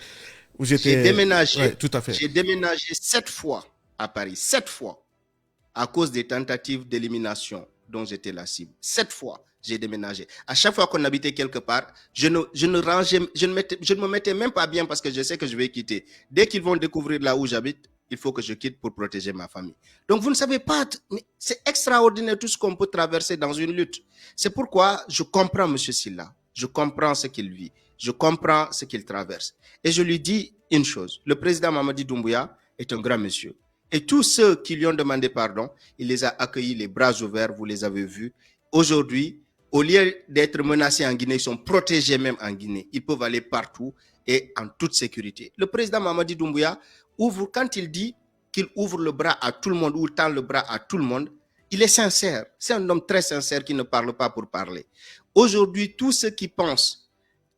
J'ai déménagé, ouais, tout à fait. J'ai déménagé 7 fois à Paris, 7 fois, à cause des tentatives d'élimination dont j'étais la cible. 7 fois, j'ai déménagé. À chaque fois qu'on habitait quelque part, je ne me mettais même pas bien parce que je sais que je vais quitter. Dès qu'ils vont découvrir là où j'habite, il faut que je quitte pour protéger ma famille. Donc, vous ne savez pas, c'est extraordinaire tout ce qu'on peut traverser dans une lutte. C'est pourquoi je comprends M. Sylla. Je comprends ce qu'il vit. Je comprends ce qu'il traverse. Et je lui dis une chose. Le président Mamadi Doumbouya est un grand monsieur. Et tous ceux qui lui ont demandé pardon, il les a accueillis les bras ouverts, vous les avez vus. Aujourd'hui, au lieu d'être menacés en Guinée, ils sont protégés même en Guinée. Ils peuvent aller partout et en toute sécurité. Le président Mamadi Doumbouya ouvre, quand il dit qu'il ouvre le bras à tout le monde ou tend le bras à tout le monde, il est sincère. C'est un homme très sincère qui ne parle pas pour parler. Aujourd'hui, tous ceux qui pensent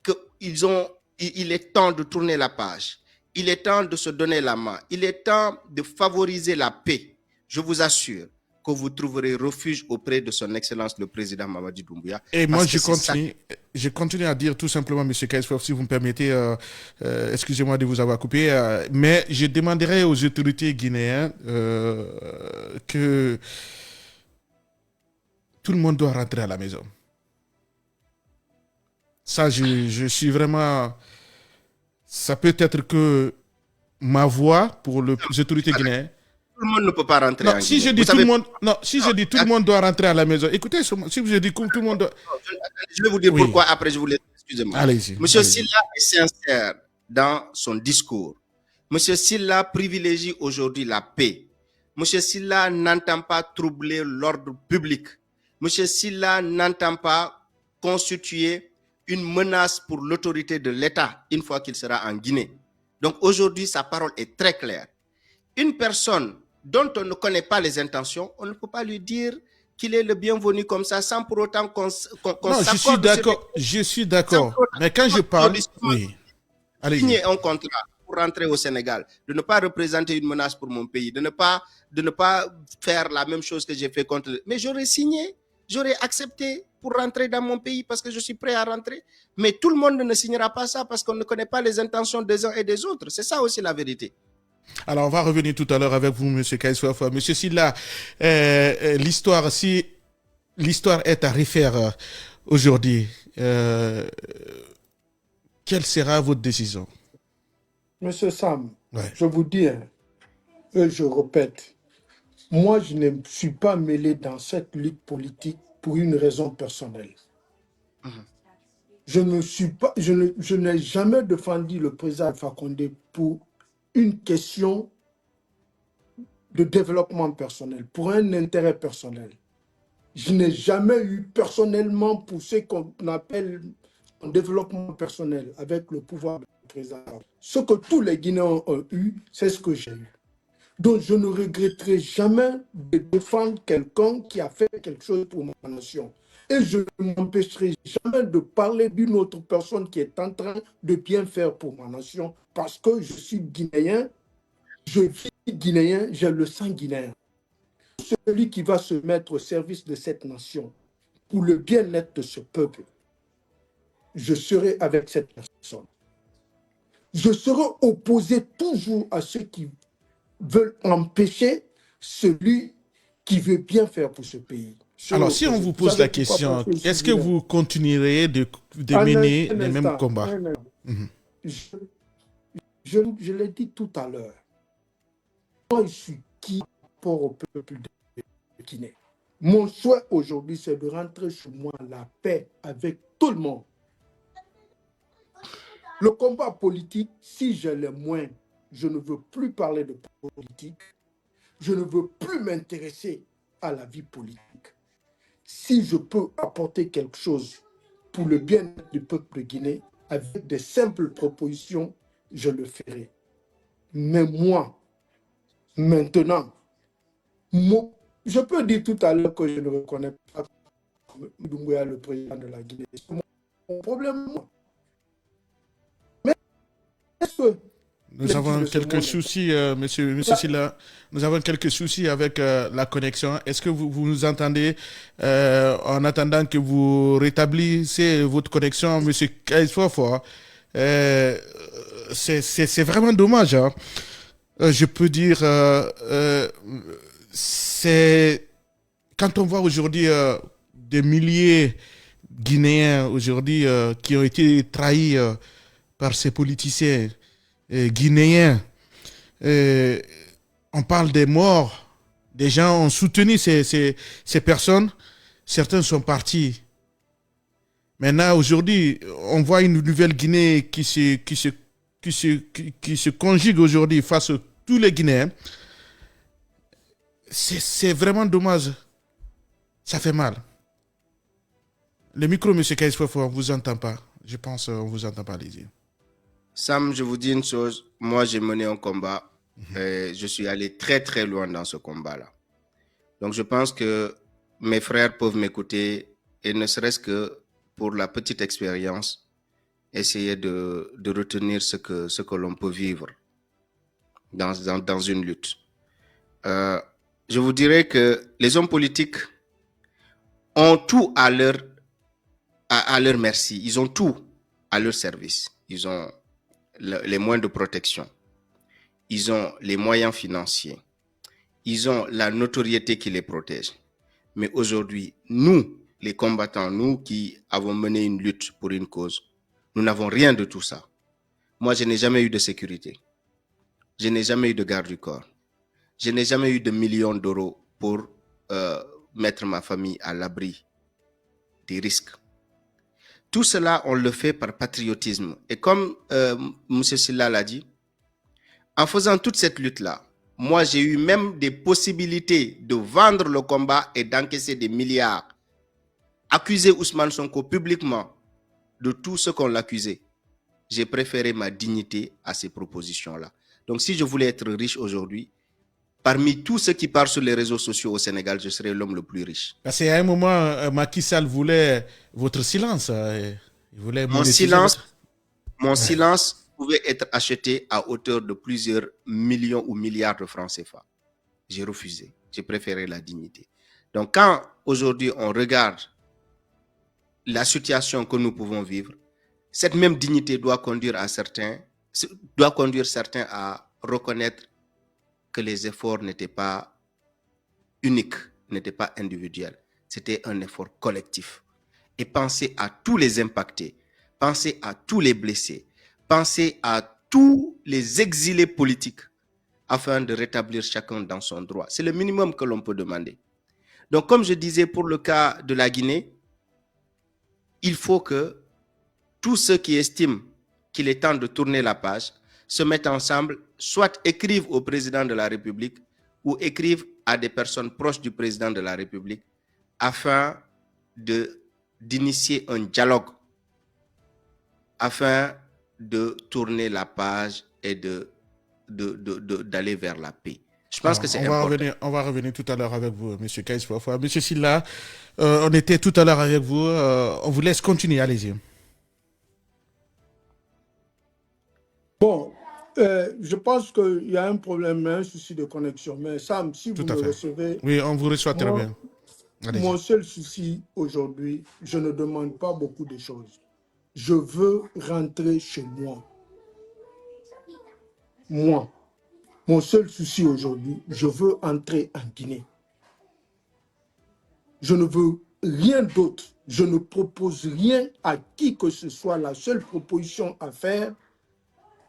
qu'il est temps de tourner la page, il est temps de se donner la main, il est temps de favoriser la paix, je vous assure que vous trouverez refuge auprès de son Excellence le Président Mamadi Doumbouya. Et moi, je continue à dire tout simplement, M. Kayz-Fof, si vous me permettez, excusez-moi de vous avoir coupé, mais je demanderai aux autorités guinéennes que tout le monde doit rentrer à la maison. Ça, je suis vraiment... Ça peut être que ma voix pour les autorités guinéennes... Tout le monde ne peut pas rentrer en si Guinée. Je dis tout le monde doit rentrer à la maison. Écoutez, si je dis tout le monde doit... Je vais vous dire pourquoi, après je vous laisse. Excusez-moi. Monsieur Sylla est sincère dans son discours. Monsieur Sylla privilégie aujourd'hui la paix. Monsieur Sylla n'entend pas troubler l'ordre public. Monsieur Sylla n'entend pas constituer une menace pour l'autorité de l'État une fois qu'il sera en Guinée. Donc aujourd'hui, sa parole est très claire. Une personne dont on ne connaît pas les intentions, on ne peut pas lui dire qu'il est le bienvenu comme ça sans pour autant qu'on non, je suis d'accord. Mais quand je parle... Oui. Signer un contrat pour rentrer au Sénégal, de ne pas représenter une menace pour mon pays, de ne pas faire la même chose que j'ai fait contre... Mais j'aurais signé, j'aurais accepté pour rentrer dans mon pays parce que je suis prêt à rentrer. Mais tout le monde ne signera pas ça parce qu'on ne connaît pas les intentions des uns et des autres. C'est ça aussi la vérité. Alors, on va revenir tout à l'heure avec vous, M. Kayz-Fof. M. Sylla, l'histoire est à refaire aujourd'hui. Quelle sera votre décision? Monsieur Sam, je vous dis, et je répète, moi, je ne suis pas mêlé dans cette lutte politique pour une raison personnelle. Je n'ai jamais défendu le président Alpha Condé pour une question de développement personnel, pour un intérêt personnel. Je n'ai jamais eu personnellement pour ce qu'on appelle un développement personnel avec le pouvoir du président. Ce que tous les Guinéens ont eu, c'est ce que j'ai eu. Donc je ne regretterai jamais de défendre quelqu'un qui a fait quelque chose pour ma nation. Et je ne m'empêcherai jamais de parler d'une autre personne qui est en train de bien faire pour ma nation parce que je suis guinéen, je vis guinéen, j'ai le sang guinéen. Celui qui va se mettre au service de cette nation pour le bien-être de ce peuple, je serai avec cette personne. Je serai opposé toujours à ceux qui veulent empêcher celui qui veut bien faire pour ce pays. Alors, si on vous pose la question, est-ce que vous continuerez de mener les mêmes combats? Je l'ai dit tout à l'heure. Moi, je suis qui par rapport au peuple de Guinée. Mon souhait aujourd'hui, c'est de rentrer chez moi la paix avec tout le monde. Le combat politique, si j'ai les moyens, je ne veux plus parler de politique. Je ne veux plus m'intéresser à la vie politique. Si je peux apporter quelque chose pour le bien-être du peuple de Guinée, avec des simples propositions, je le ferai. Mais moi, maintenant, je peux dire tout à l'heure que je ne reconnais pas Doumbouya, le président de la Guinée. C'est mon problème, moi. Mais est-ce que Nous avons quelques soucis, monsieur Silla. Nous avons quelques soucis avec la connexion. Est-ce que vous nous entendez en attendant que vous rétablissez votre connexion, monsieur Kaisfofo? C'est vraiment dommage. Hein. Je peux dire, c'est quand on voit aujourd'hui des milliers Guinéens aujourd'hui qui ont été trahis par ces politiciens guinéens. On parle des morts. Des gens ont soutenu ces personnes. Certains sont partis. Maintenant, aujourd'hui, on voit une nouvelle Guinée qui se conjugue aujourd'hui face à tous les Guinéens. C'est vraiment dommage. Ça fait mal. Le micro, M. Kaisfofo, on ne vous entend pas. Je pense qu'on ne vous entend pas, allez-y. Sam, je vous dis une chose. Moi, j'ai mené un combat. Et je suis allé très, très loin dans ce combat-là. Donc, je pense que mes frères peuvent m'écouter et ne serait-ce que pour la petite expérience, essayer de retenir ce que l'on peut vivre dans une lutte. Je vous dirais que les hommes politiques ont tout à leur merci. Ils ont tout à leur service. Ils ont les moyens de protection. Ils ont les moyens financiers. Ils ont la notoriété qui les protège. Mais aujourd'hui, nous, les combattants, nous qui avons mené une lutte pour une cause, nous n'avons rien de tout ça. Moi, je n'ai jamais eu de sécurité. Je n'ai jamais eu de garde du corps. Je n'ai jamais eu de millions d'euros pour mettre ma famille à l'abri des risques. Tout cela, on le fait par patriotisme. Et comme M. Silla l'a dit, en faisant toute cette lutte-là, moi, j'ai eu même des possibilités de vendre le combat et d'encaisser des milliards. Accuser Ousmane Sonko publiquement de tout ce qu'on l'accusait. J'ai préféré ma dignité à ces propositions-là. Donc, si je voulais être riche aujourd'hui, parmi tous ceux qui parlent sur les réseaux sociaux au Sénégal, je serais l'homme le plus riche. Parce qu'à un moment, Macky Sall voulait votre silence. Il voulait mon silence pouvait être acheté à hauteur de plusieurs millions ou milliards de francs CFA. J'ai refusé. J'ai préféré la dignité. Donc, quand aujourd'hui on regarde la situation que nous pouvons vivre, cette même dignité doit conduire certains à reconnaître que les efforts n'étaient pas uniques, n'étaient pas individuels. C'était un effort collectif. Et penser à tous les impactés, penser à tous les blessés, penser à tous les exilés politiques afin de rétablir chacun dans son droit. C'est le minimum que l'on peut demander. Donc, comme je disais pour le cas de la Guinée, il faut que tous ceux qui estiment qu'il est temps de tourner la page se mettent ensemble, soit écrivent au président de la République ou écrivent à des personnes proches du président de la République afin d'initier un dialogue, afin de tourner la page et d'aller vers la paix. Je pense que c'est important. On va revenir tout à l'heure avec vous, M. Kaisfofo. M. Silla, on était tout à l'heure avec vous. On vous laisse continuer, allez-y. Bon, je pense qu'il y a un problème, un souci de connexion. Mais Sam, si vous me recevez... Oui, on vous reçoit très bien. Mon seul souci aujourd'hui, je ne demande pas beaucoup de choses. Je veux rentrer chez moi. Moi, mon seul souci aujourd'hui, je veux entrer en Guinée. Je ne veux rien d'autre. Je ne propose rien à qui que ce soit. La seule proposition à faire,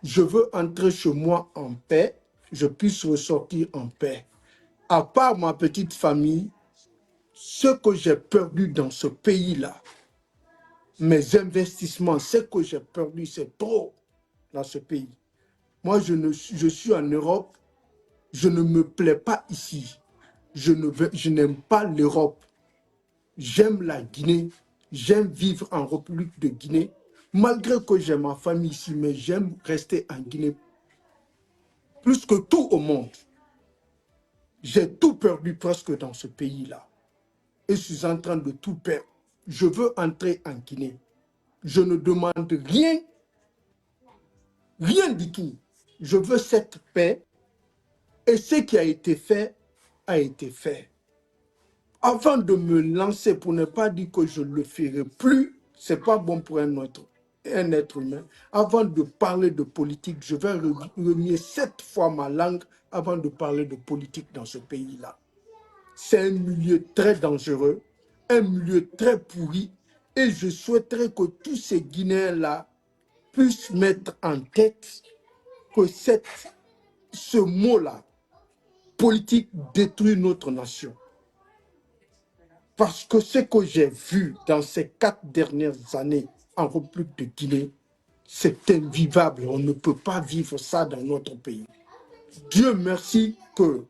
je veux entrer chez moi en paix, je puisse ressortir en paix. À part ma petite famille, ce que j'ai perdu dans ce pays-là, mes investissements, ce que j'ai perdu, c'est trop dans ce pays. Moi, je suis en Europe, je ne me plais pas ici. Je n'aime pas l'Europe. J'aime la Guinée, j'aime vivre en République de Guinée. Malgré que j'ai ma famille ici, mais j'aime rester en Guinée plus que tout au monde. J'ai tout perdu presque dans ce pays-là. Et je suis en train de tout perdre. Je veux entrer en Guinée. Je ne demande rien, rien du tout. Je veux cette paix. Et ce qui a été fait, a été fait. Avant de me lancer, pour ne pas dire que je ne le ferai plus, ce n'est pas bon pour un être humain. Avant de parler de politique, je vais renier 7 fois ma langue avant de parler de politique dans ce pays-là. C'est un milieu très dangereux, un milieu très pourri, et je souhaiterais que tous ces Guinéens-là puissent mettre en tête que ce mot-là, politique, détruit notre nation. Parce que ce que j'ai vu dans ces 4 dernières années en République de Guinée, c'est invivable. On ne peut pas vivre ça dans notre pays. Dieu merci que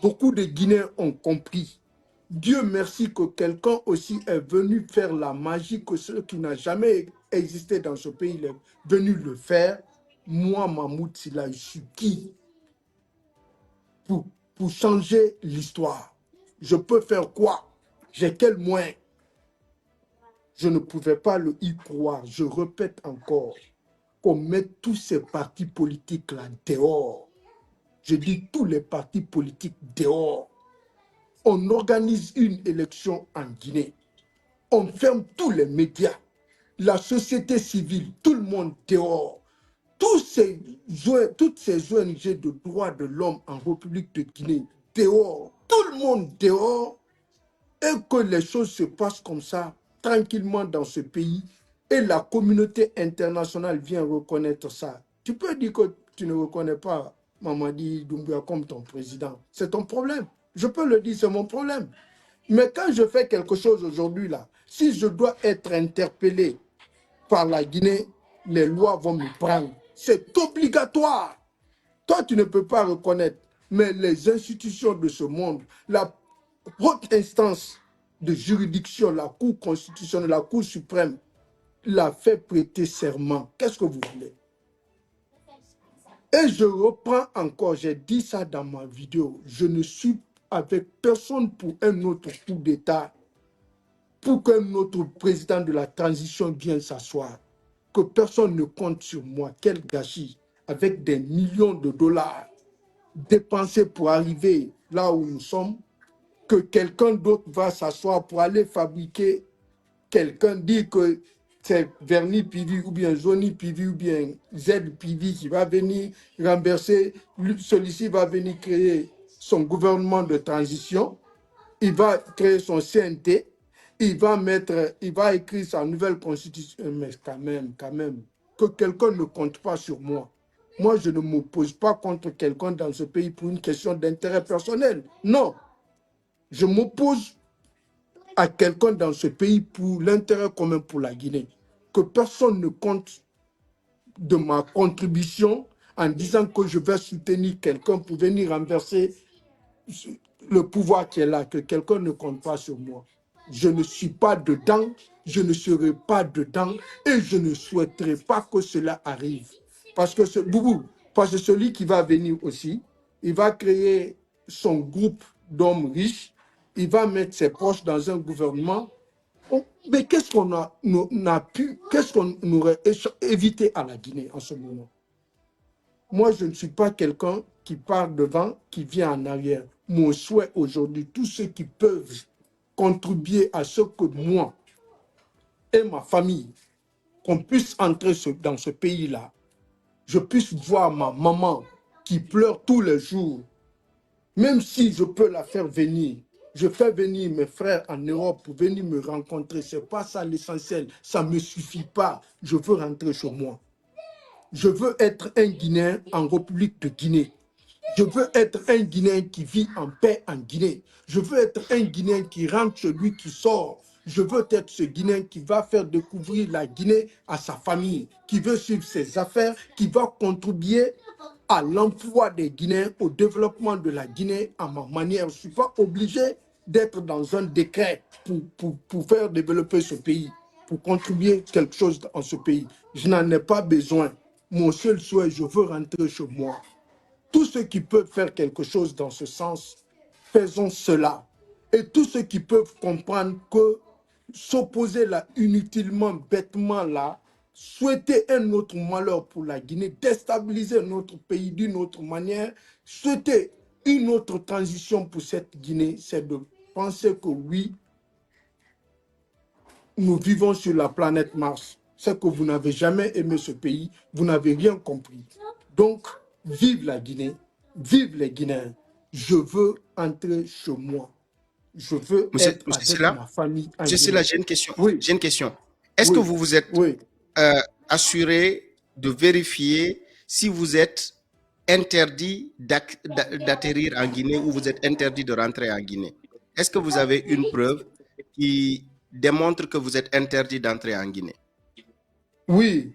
beaucoup de Guinéens ont compris. Dieu merci que quelqu'un aussi est venu faire la magie que ce qui n'a jamais existé dans ce pays est venu le faire. Moi, Mahmoud Silla, je suis qui pour changer l'histoire? Je peux faire quoi? J'ai quel moyen? Je ne pouvais pas y croire. Je répète encore, qu'on mette tous ces partis politiques-là dehors. Je dis tous les partis politiques dehors. On organise une élection en Guinée. On ferme tous les médias, la société civile, tout le monde dehors. Toutes ces ONG de droits de l'homme en République de Guinée, dehors. Tout le monde dehors. Et que les choses se passent comme ça, tranquillement dans ce pays, et la communauté internationale vient reconnaître ça. Tu peux dire que tu ne reconnais pas Mamadi Doumbouya comme ton président. C'est ton problème. Je peux le dire, c'est mon problème. Mais quand je fais quelque chose aujourd'hui, là, si je dois être interpellé par la Guinée, les lois vont me prendre. C'est obligatoire. Toi, tu ne peux pas reconnaître, mais les institutions de ce monde, la haute instance de juridiction, la Cour constitutionnelle, la Cour suprême, l'a fait prêter serment. Qu'est-ce que vous voulez? Et je reprends encore, j'ai dit ça dans ma vidéo, je ne suis avec personne pour un autre coup d'État, pour qu'un autre président de la transition vienne s'asseoir. Que personne ne compte sur moi. Quel gâchis, avec des millions de dollars dépensés pour arriver là où nous sommes, que quelqu'un d'autre va s'asseoir pour aller fabriquer, quelqu'un dit que c'est Verni Pivi ou bien Zoni Pivi ou bien Z Pivi qui va venir renverser, celui-ci va venir créer son gouvernement de transition, il va créer son CNT, il va écrire sa nouvelle constitution, mais quand même, que quelqu'un ne compte pas sur moi. Moi, je ne m'oppose pas contre quelqu'un dans ce pays pour une question d'intérêt personnel. Non. Je m'oppose à quelqu'un dans ce pays pour l'intérêt commun pour la Guinée. Que personne ne compte de ma contribution en disant que je vais soutenir quelqu'un pour venir renverser le pouvoir qui est là, que quelqu'un ne compte pas sur moi. Je ne suis pas dedans, je ne serai pas dedans et je ne souhaiterais pas que cela arrive. Parce que celui qui va venir aussi, il va créer son groupe d'hommes riches, il va mettre ses proches dans un gouvernement. Mais qu'est-ce qu'on qu'est-ce qu'on aurait évité à la Guinée en ce moment? Moi, je ne suis pas quelqu'un qui part devant, qui vient en arrière. Mon souhait aujourd'hui, tous ceux qui peuvent contribuer à ce que moi et ma famille, qu'on puisse entrer dans ce pays-là, je puisse voir ma maman qui pleure tous les jours, même si je peux la faire venir. Je fais venir mes frères en Europe pour venir me rencontrer. Ce n'est pas ça l'essentiel. Ça ne me suffit pas. Je veux rentrer chez moi. Je veux être un Guinéen en République de Guinée. Je veux être un Guinéen qui vit en paix en Guinée. Je veux être un Guinéen qui rentre celui qui sort. Je veux être ce Guinéen qui va faire découvrir la Guinée à sa famille, qui veut suivre ses affaires, qui va contribuer à l'emploi des Guinéens, au développement de la Guinée à ma manière. Je ne suis pas obligé d'être dans un décret pour faire développer ce pays. pour contribuer quelque chose dans ce pays. Je n'en ai pas besoin. Mon seul souhait, je veux rentrer chez moi. Tous ceux qui peuvent faire quelque chose dans ce sens, faisons cela. Et tous ceux qui peuvent comprendre que s'opposer là inutilement, bêtement là, souhaiter un autre malheur pour la Guinée, déstabiliser notre pays d'une autre manière, souhaiter une autre transition pour cette Guinée, c'est de penser que oui, nous vivons sur la planète Mars. C'est que vous n'avez jamais aimé ce pays, vous n'avez rien compris. Donc, vive la Guinée, vive les Guinéens. Je veux entrer chez moi. Je veux être avec Silla, ma famille en Monsieur Silla, Guinée. j'ai une question. Oui, J'ai une question. Est-ce que oui, vous vous êtes oui. assuré de vérifier si vous êtes interdit d'atterrir en Guinée ou vous êtes interdit de rentrer en Guinée? Est-ce que vous avez une preuve qui démontre que vous êtes interdit d'entrer en Guinée? Oui.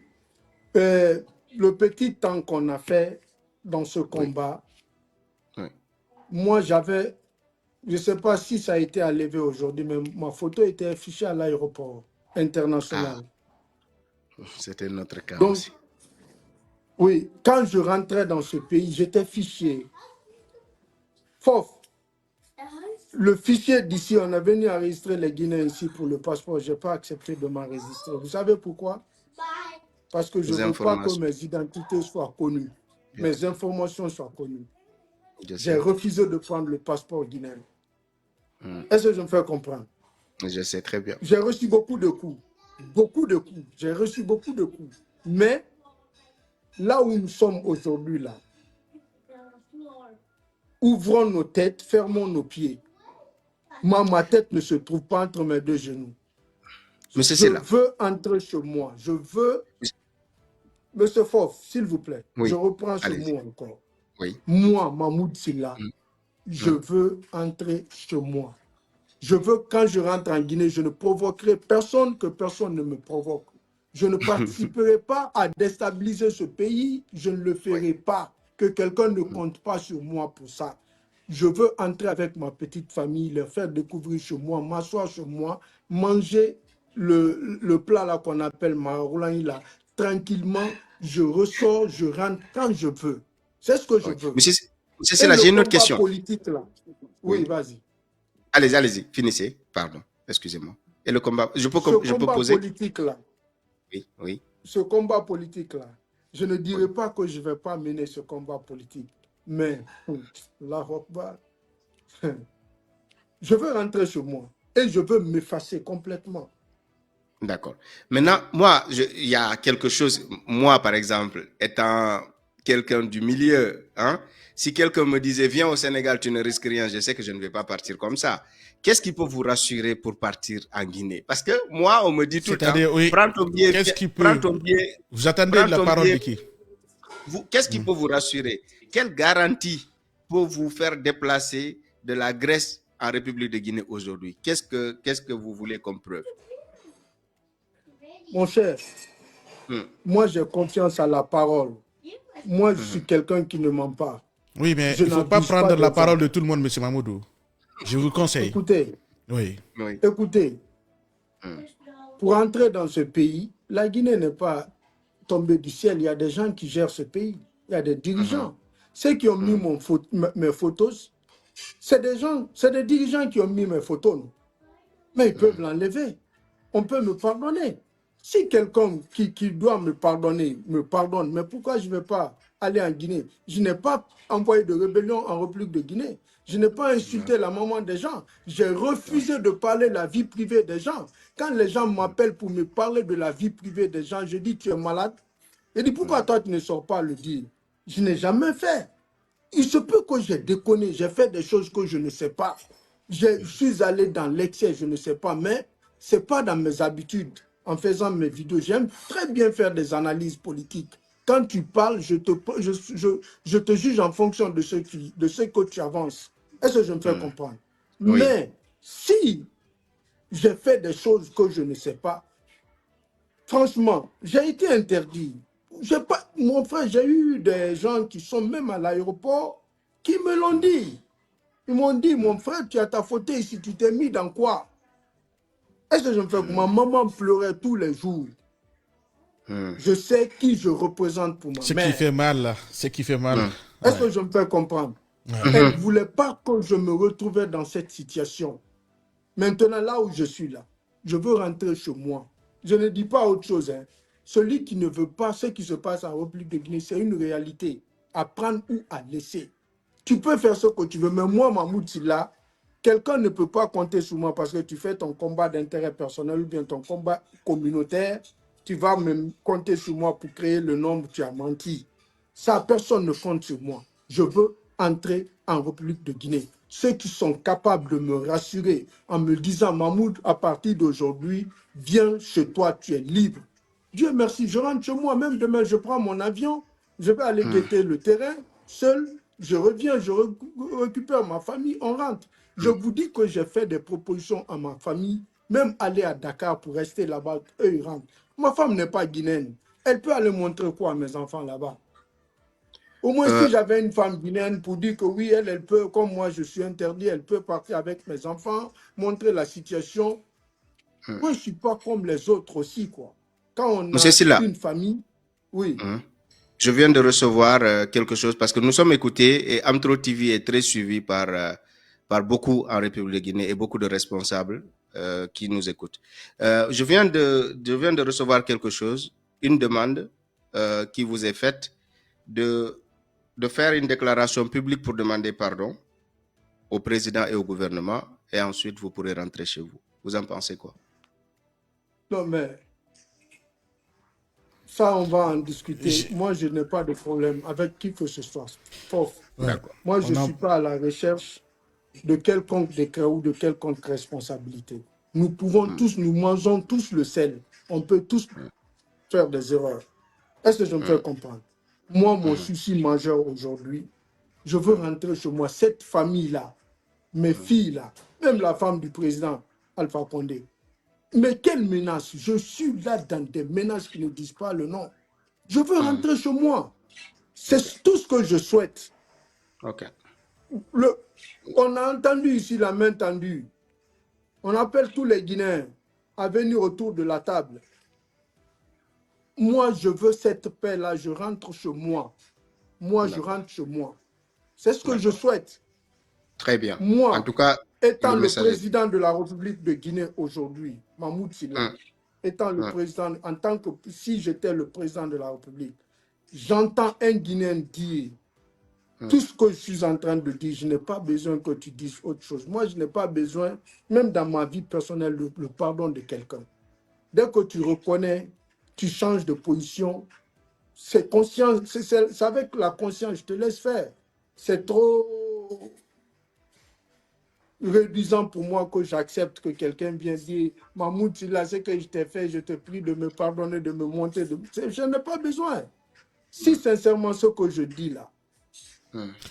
Le petit temps qu'on a fait dans ce combat, Oui. moi j'avais, je ne sais pas si ça a été enlevé aujourd'hui, mais ma photo était affichée à l'aéroport international. C'était notre cas Donc, aussi. oui, quand je rentrais dans ce pays, j'étais fiché. Fof, le fichier d'ici, on est venu enregistrer les Guinéens ici pour le passeport. Je n'ai pas accepté de m'enregistrer. Vous savez pourquoi? Parce que je ne Vos veux pas que informations. mes identités soient connues, Bien. mes informations soient connues. Je J'ai sais. refusé de prendre le passeport guinéen. Est-ce que je me fais comprendre? Je sais très bien. J'ai reçu beaucoup de coups. Beaucoup de coups. J'ai reçu beaucoup de coups. Mais là où nous sommes aujourd'hui, là, ouvrons nos têtes, fermons nos pieds. Ma tête ne se trouve pas entre mes deux genoux. Monsieur Je Silla. veux entrer chez moi. Je veux... Monsieur Fof, s'il vous plaît, Oui. je reprends ce Allez-y. mot encore. Oui. Moi, Mahmoud Silla, je veux entrer chez moi. Je veux, quand je rentre en Guinée, je ne provoquerai personne, que personne ne me provoque. Je ne participerai pas à déstabiliser ce pays. Je ne le ferai pas. Que quelqu'un ne compte pas sur moi pour ça. Je veux entrer avec ma petite famille, leur faire découvrir chez moi, m'asseoir chez moi, manger le plat là qu'on appelle maroulaï là, tranquillement. Je ressors, je rentre quand je veux. C'est ce que je Oui. veux. Monsieur Et Silla, le j'ai une autre combat question. politique là. Oui, Oui. vas-y. Allez-y, allez-y. Finissez. Pardon. Excusez-moi. Et le combat, je peux combat poser? politique là, Oui, oui. ce combat politique là, je ne dirais pas que je ne vais pas mener ce combat politique, mais la je veux rentrer chez moi et je veux m'effacer complètement. D'accord. Maintenant, moi, il y a quelque chose, moi, par exemple, étant quelqu'un du milieu, hein, si quelqu'un me disait, viens au Sénégal, tu ne risques rien, je sais que je ne vais pas partir comme ça. Qu'est-ce qui peut vous rassurer pour partir en Guinée? Parce que moi, on me dit tout le temps, C'est-à-dire, oui, prends ton billet, qu'est-ce qui prends peut... ton billet, Vous attendez prends la ton parole de billet. qui? Qu'est-ce qui peut vous rassurer? Quelle garantie peut vous faire déplacer de la Grèce en République de Guinée aujourd'hui? Qu'est-ce que vous voulez comme preuve? Mon cher, moi j'ai confiance à la parole. Moi je suis quelqu'un qui ne ment pas. Oui, mais Je il ne faut pas n'abuse prendre des la gens. parole de tout le monde, M. Mamoudou. Je vous conseille. Écoutez, Oui. Oui. écoutez, pour entrer dans ce pays, la Guinée n'est pas tombée du ciel. Il y a des gens qui gèrent ce pays. Il y a des dirigeants. Ceux qui ont mis mes photos, c'est des gens, c'est des dirigeants qui ont mis mes photos. Non? Mais ils peuvent l'enlever. On peut me pardonner. Si quelqu'un qui doit me pardonner, me pardonne, mais pourquoi je ne vais pas aller en Guinée? Je n'ai pas envoyé de rébellion en République de Guinée. Je n'ai pas insulté la maman des gens. J'ai refusé de parler de la vie privée des gens. Quand les gens m'appellent pour me parler de la vie privée des gens, je dis, tu es malade. Je dis, pourquoi toi, tu ne sors pas le dire? Je n'ai jamais fait. Il se peut que j'ai déconné, j'ai fait des choses que je ne sais pas. Je suis allé dans l'excès, je ne sais pas, mais ce n'est pas dans mes habitudes. En faisant mes vidéos, j'aime très bien faire des analyses politiques. Quand tu parles, je te juge en fonction de ce que tu avances. Est-ce que je me fais comprendre? Oui. Mais si j'ai fait des choses que je ne sais pas, franchement, j'ai été interdit. Mon frère, j'ai eu des gens qui sont même à l'aéroport qui me l'ont dit. Ils m'ont dit, mon frère, tu as ta fauteuil ici, tu t'es mis dans quoi? Est-ce que je me fais que ma maman pleurait tous les jours? Je sais qui je représente pour ma Ce qui mère. fait mal, là. Ce qui fait mal. Est-ce que je me fais comprendre? Elle ne voulait pas que je me retrouvais dans cette situation. Maintenant, là où je suis là, je veux rentrer chez moi. Je ne dis pas autre chose. Hein. Celui qui ne veut pas ce qui se passe en République de Guinée, c'est une réalité. À prendre ou à laisser. Tu peux faire ce que tu veux, mais moi, Mahmoud Silla, quelqu'un ne peut pas compter sur moi parce que tu fais ton combat d'intérêt personnel ou bien ton combat communautaire. Tu vas me compter sur moi pour créer le nombre, tu as menti. Ça, personne ne compte sur moi. Je veux entrer en République de Guinée. Ceux qui sont capables de me rassurer en me disant, Mahmoud, à partir d'aujourd'hui, viens chez toi, tu es libre. Dieu merci, je rentre chez moi, même demain, je prends mon avion, je vais aller guetter le terrain, seul, je reviens, je récupère ma famille, on rentre. Je vous dis que j'ai fait des propositions à ma famille, même aller à Dakar pour rester là-bas, eux, ils rentrent. Ma femme n'est pas guinéenne. Elle peut aller montrer quoi à mes enfants là-bas? Au moins, si j'avais une femme guinéenne pour dire que oui, elle peut, comme moi je suis interdit, elle peut partir avec mes enfants, montrer la situation. Moi, je ne suis pas comme les autres aussi, quoi. Quand on Monsieur a Silla, une famille, oui. je viens de recevoir quelque chose parce que nous sommes écoutés et Amtro TV est très suivi par beaucoup en République de Guinée et beaucoup de responsables qui nous écoutent. Je viens de recevoir quelque chose, une demande qui vous est faite de faire une déclaration publique pour demander pardon au président et au gouvernement et ensuite vous pourrez rentrer chez vous. Vous en pensez quoi? Non, mais ça, on va en discuter. Moi, je n'ai pas de problème avec qui que ce soit. D'accord. Moi, je ne suis pas à la recherche de quelconque décret ou de quelconque responsabilité. Nous pouvons tous, nous mangeons tous le sel. On peut tous faire des erreurs. Est-ce que je me fais comprendre? Moi, mon souci majeur aujourd'hui, je veux rentrer chez moi. Cette famille-là, mes filles-là, même la femme du président Alpha Condé. Mais quelle menace? Je suis là dans des menaces qui ne disent pas le nom. Je veux rentrer chez moi. C'est tout ce que je souhaite. Ok. On a entendu ici la main tendue. On appelle tous les Guinéens à venir autour de la table. Moi, je veux cette paix-là. Je rentre chez moi. Moi, je rentre chez moi. C'est ce que je souhaite. Très bien. Moi, en tout cas, étant le président de la République de Guinée aujourd'hui, Mahmoud Silla, étant le président, en tant que si j'étais le président de la République, j'entends un Guinéen dire tout ce que je suis en train de dire, je n'ai pas besoin que tu dises autre chose. Moi, je n'ai pas besoin, même dans ma vie personnelle, le pardon de quelqu'un. Dès que tu reconnais, tu changes de position, c'est conscience, c'est avec la conscience, je te laisse faire. C'est trop réduisant pour moi que j'accepte que quelqu'un vienne dire Mahmoud, là, ce que je t'ai fait, je te prie de me pardonner, de me monter. Je n'ai pas besoin. Si sincèrement ce que je dis là.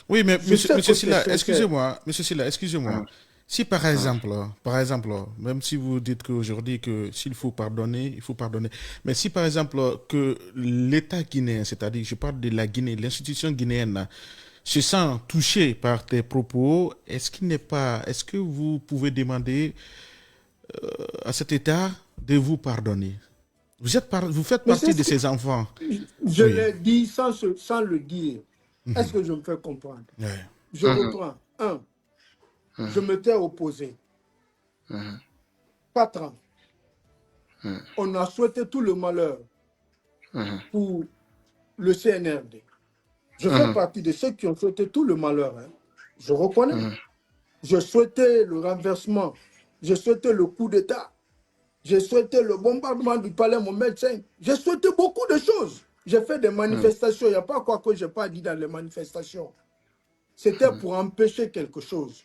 Oui, mais monsieur Silla, excusez-moi, monsieur Silla, excusez-moi. Si par exemple, même si vous dites qu'aujourd'hui que s'il faut pardonner, il faut pardonner. Mais si par exemple que l'État guinéen, c'est-à-dire je parle de la Guinée, l'institution guinéenne, se sent touché par tes propos, est-ce que vous pouvez demander à cet État de vous pardonner? Vous faites partie de ces enfants. Je l'ai dit sans le dire. Est-ce que je me fais comprendre? Je reprends. Je m'étais opposé. 4 ans. On a souhaité tout le malheur pour le CNRD. Je fais partie de ceux qui ont souhaité tout le malheur. Hein. Je reconnais. Je souhaitais le renversement. Je souhaitais le coup d'État. J'ai souhaité le bombardement du palais, mon médecin. J'ai souhaité beaucoup de choses. J'ai fait des manifestations. Il n'y a pas quoi que je n'ai pas dit dans les manifestations. C'était pour empêcher quelque chose.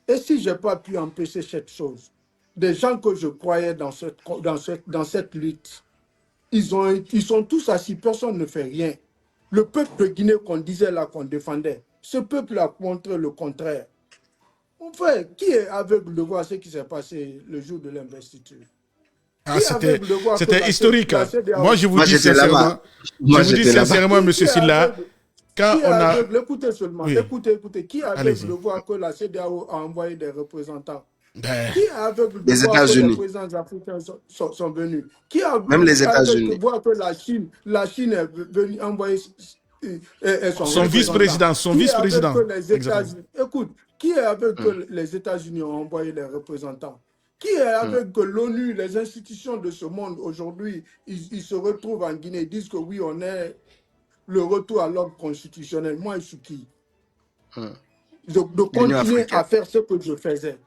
Et si je n'ai pas pu empêcher cette chose, des gens que je croyais dans cette lutte, ils sont tous assis, personne ne fait rien. Le peuple de Guinée qu'on disait là, qu'on défendait, ce peuple a montré le contraire. Mon frère, qui est aveugle de voir ce qui s'est passé le jour de l'investiture? C'était historique. Moi, je vous dis sincèrement, M. Silla, quand on a... Écoutez seulement, écoutez, qui est aveugle de voir que la CEDEAO a envoyé des représentants Ben, Qui est aveugle de Les voir que les États-Unis, présidents africains sont venus? Qui est même les aveugle de États-Unis. voir que la Chine est venue envoyer son son représentant? vice-président, son Qui est aveugle que vice-président. les Exactement. États-Unis, écoute, qui est aveugle Hum, que les États-Unis ont envoyé les représentants? Qui est hum, aveugle que l'ONU, les institutions de ce monde aujourd'hui, ils se retrouvent en Guinée, ils disent que oui, on est le retour à l'ordre constitutionnel. Moi, je suis qui? hum. De L'Union continuer africaine. à faire ce que je faisais.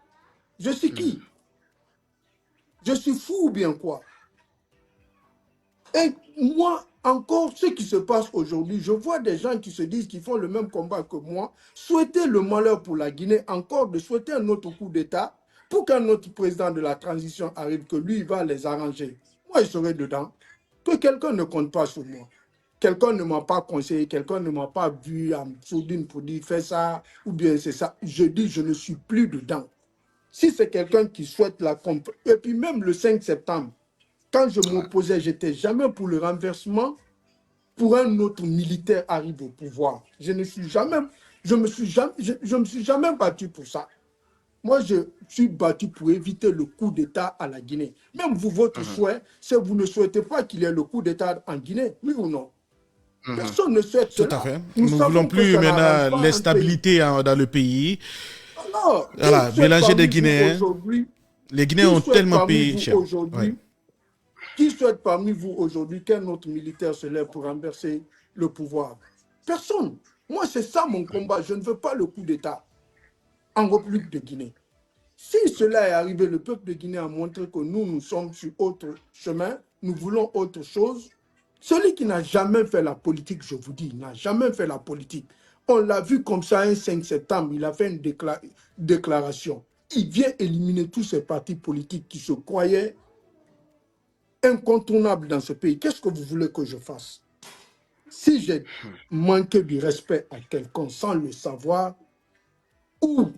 Je suis qui? Je suis fou ou bien quoi? Et moi, encore, ce qui se passe aujourd'hui, je vois des gens qui se disent qu'ils font le même combat que moi, souhaiter le malheur pour la Guinée, encore de souhaiter un autre coup d'État pour qu'un autre président de la transition arrive, que lui, il va les arranger. Moi, je serai dedans. Que quelqu'un ne compte pas sur moi. Quelqu'un ne m'a pas conseillé, quelqu'un ne m'a pas vu en sourdine pour dire fais ça ou bien c'est ça. Je dis, je ne suis plus dedans. Si c'est quelqu'un qui souhaite la comp... Et puis même le 5 septembre, quand je m'opposais, je n'étais jamais pour le renversement, pour un autre militaire arrive au pouvoir. Je ne suis jamais, je me suis jamais battu pour ça. Moi, je suis battu pour éviter le coup d'État à la Guinée. Même vous, votre Mhm, souhait, c'est que vous ne souhaitez pas qu'il y ait le coup d'État en Guinée, oui ou non? mhm. Personne ne souhaite Tout à cela. fait. Nous Nous ne voulons savons que plus ça n'arrange maintenant pas un pays. l'instabilité dans le pays. Alors, Voilà, mélanger des Guinéens. Les Guinéens qui ont souhaite tellement parmi payé vous cher. Ouais. aujourd'hui Qui souhaite parmi vous aujourd'hui qu'un autre militaire se lève pour renverser le pouvoir? Personne. Moi, c'est ça mon combat. Je ne veux pas le coup d'État en République de Guinée. Si cela est arrivé, le peuple de Guinée a montré que nous sommes sur autre chemin, nous voulons autre chose. Celui qui n'a jamais fait la politique, je vous dis, n'a jamais fait la politique. On l'a vu comme ça un 5 septembre, il a fait une déclaration. Il vient éliminer tous ces partis politiques qui se croyaient incontournable dans ce pays. Qu'est-ce que vous voulez que je fasse? Si j'ai manqué du respect à quelqu'un sans le savoir, ou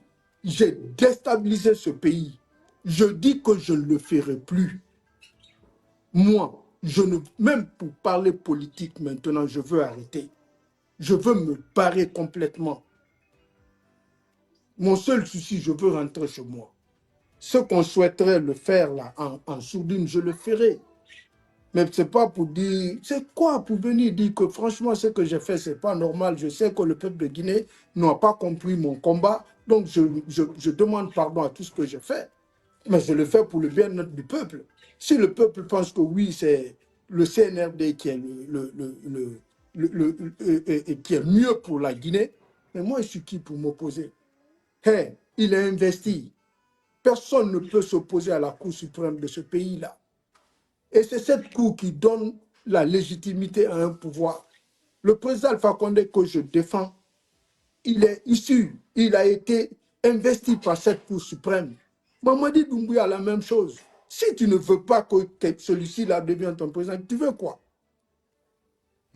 j'ai déstabilisé ce pays, je dis que je ne le ferai plus. Moi, même pour parler politique maintenant, je veux arrêter. Je veux me barrer complètement. Mon seul souci, je veux rentrer chez moi. Ce qu'on souhaiterait le faire là, en sourdine, je le ferai. Mais ce n'est pas pour dire, c'est quoi pour venir dire que franchement, ce que j'ai fait, ce n'est pas normal. Je sais que le peuple de Guinée n'a pas compris mon combat. Donc, je demande pardon à tout ce que j'ai fait. Mais je le fais pour le bien-être du peuple. Si le peuple pense que oui, c'est le CNRD qui est, qui est mieux pour la Guinée, mais moi, je suis qui pour m'opposer? Hey, il a investi. Personne ne peut s'opposer à la Cour suprême de ce pays-là. Et c'est cette cour qui donne la légitimité à un pouvoir. Le président Alpha Condé que je défends, il est issu, il a été investi par cette cour suprême. Mamadi Doumbouya a la même chose. Si tu ne veux pas que celui-ci là devienne ton président, tu veux quoi?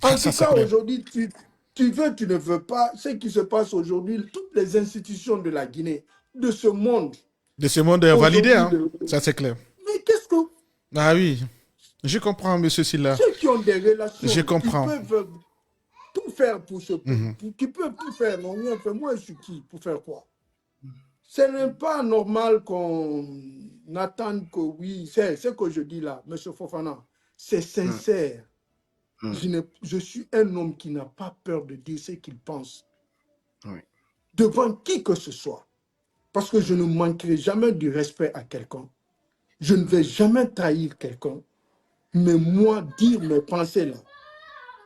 En Ça, tout c'est cas, clair. aujourd'hui, tu veux, tu ne veux pas. Ce qui se passe aujourd'hui, toutes les institutions de la Guinée, de ce monde, De ce monde est validé, aujourd'hui, hein. Ça, c'est clair. mais qu'est-ce que Ah oui, je comprends, monsieur Silla. ceux qui ont des Je relations, qui comprends. peuvent tout faire pour ce Mhm. qui peuvent tout faire, non rien fait. Moi, je suis qui pour faire quoi? Ce n'est pas normal qu'on attende que oui, c'est ce que je dis là, M. Fofana, c'est Hum, sincère. hum. Je suis un homme qui n'a pas peur de dire ce qu'il pense Oui. devant qui que ce soit. Parce que je ne manquerai jamais du respect à quelqu'un. Je ne vais jamais trahir quelqu'un. Mais moi, dire mes pensées là,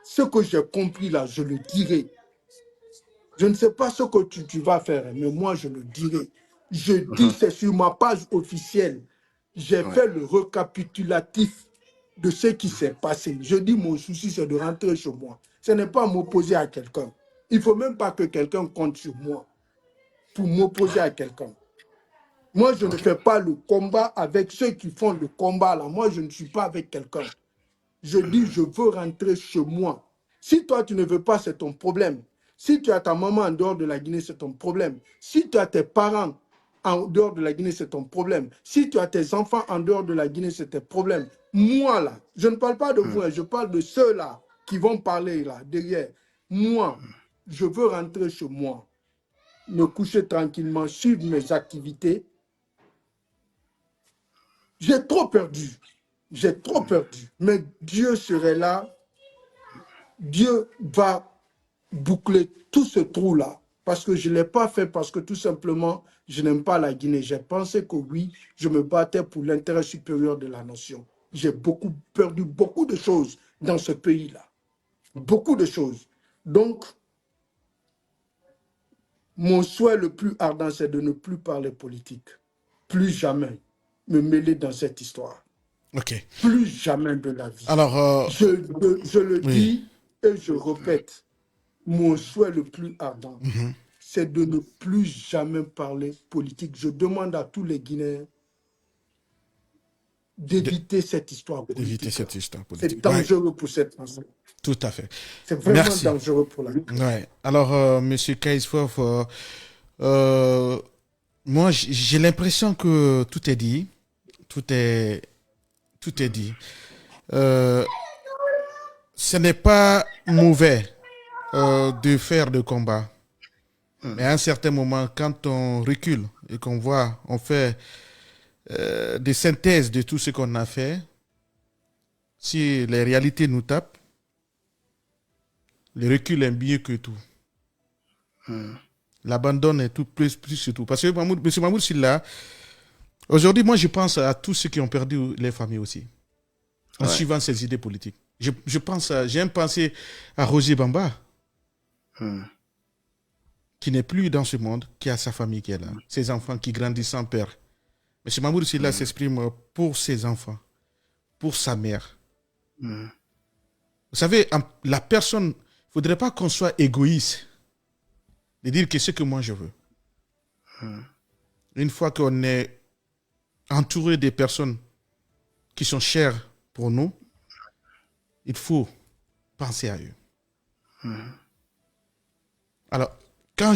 ce que j'ai compris là, je le dirai. Je ne sais pas ce que tu vas faire, mais moi, je le dirai. Je dis, Mhm. c'est sur ma page officielle. J'ai Ouais. fait le récapitulatif de ce qui s'est passé. Je dis, mon souci, c'est de rentrer chez moi. Ce n'est pas m'opposer à quelqu'un. Il ne faut même pas que quelqu'un compte sur moi pour m'opposer à quelqu'un. Moi, je ne Ok. fais pas le combat avec ceux qui font le combat là. Moi, je ne suis pas avec quelqu'un. Je dis, je veux rentrer chez moi. Si toi, tu ne veux pas, c'est ton problème. Si tu as ta maman en dehors de la Guinée, c'est ton problème. Si tu as tes parents en dehors de la Guinée, c'est ton problème. Si tu as tes enfants en dehors de la Guinée, c'est ton problème. Moi, là, je ne parle pas de vous, Hum, hein, je parle de ceux-là qui vont parler là, derrière. Moi, je veux rentrer chez moi, me coucher tranquillement, suivre mes activités J'ai trop perdu. J'ai trop perdu. Mais Dieu serait là. Dieu va boucler tout ce trou-là. Parce que je ne l'ai pas fait parce que tout simplement, je n'aime pas la Guinée. J'ai pensé que oui, je me battais pour l'intérêt supérieur de la nation. J'ai perdu beaucoup de choses dans ce pays-là. Beaucoup de choses. Donc, mon souhait le plus ardent, c'est de ne plus parler politique. Plus jamais me mêler dans cette histoire. Ok. Plus jamais de la vie. Alors, Je le oui. dis et je répète, mon souhait le plus ardent, c'est de ne plus jamais parler politique. Je demande à tous les Guinéens d'éviter cette histoire politique. D'éviter cette histoire politique. C'est dangereux pour cette nation. Tout à fait. C'est vraiment Merci. dangereux pour la Ouais. Alors, Monsieur Kaisfof, moi, j'ai l'impression que tout est dit. Tout est dit. Ce n'est pas mauvais de faire de combat. Mais à un certain moment, quand on recule et qu'on voit, on fait des synthèses de tout ce qu'on a fait, si les réalités nous tapent, le recul est mieux que tout. L'abandon est tout plus que tout. Parce que M. Mahmoud Sylla, aujourd'hui, moi, je pense à tous ceux qui ont perdu les familles aussi, en suivant ses idées politiques. J'ai une pensée à Roger Bamba, qui n'est plus dans ce monde, qui a sa famille qui est là, ses enfants qui grandissent sans père. M. Mahmoud Sylla s'exprime pour ses enfants, pour sa mère. Vous savez, la personne, il ne faudrait pas qu'on soit égoïste de dire que c'est ce que moi je veux. Une fois qu'on est entouré des personnes qui sont chères pour nous, il faut penser à eux. Alors, quand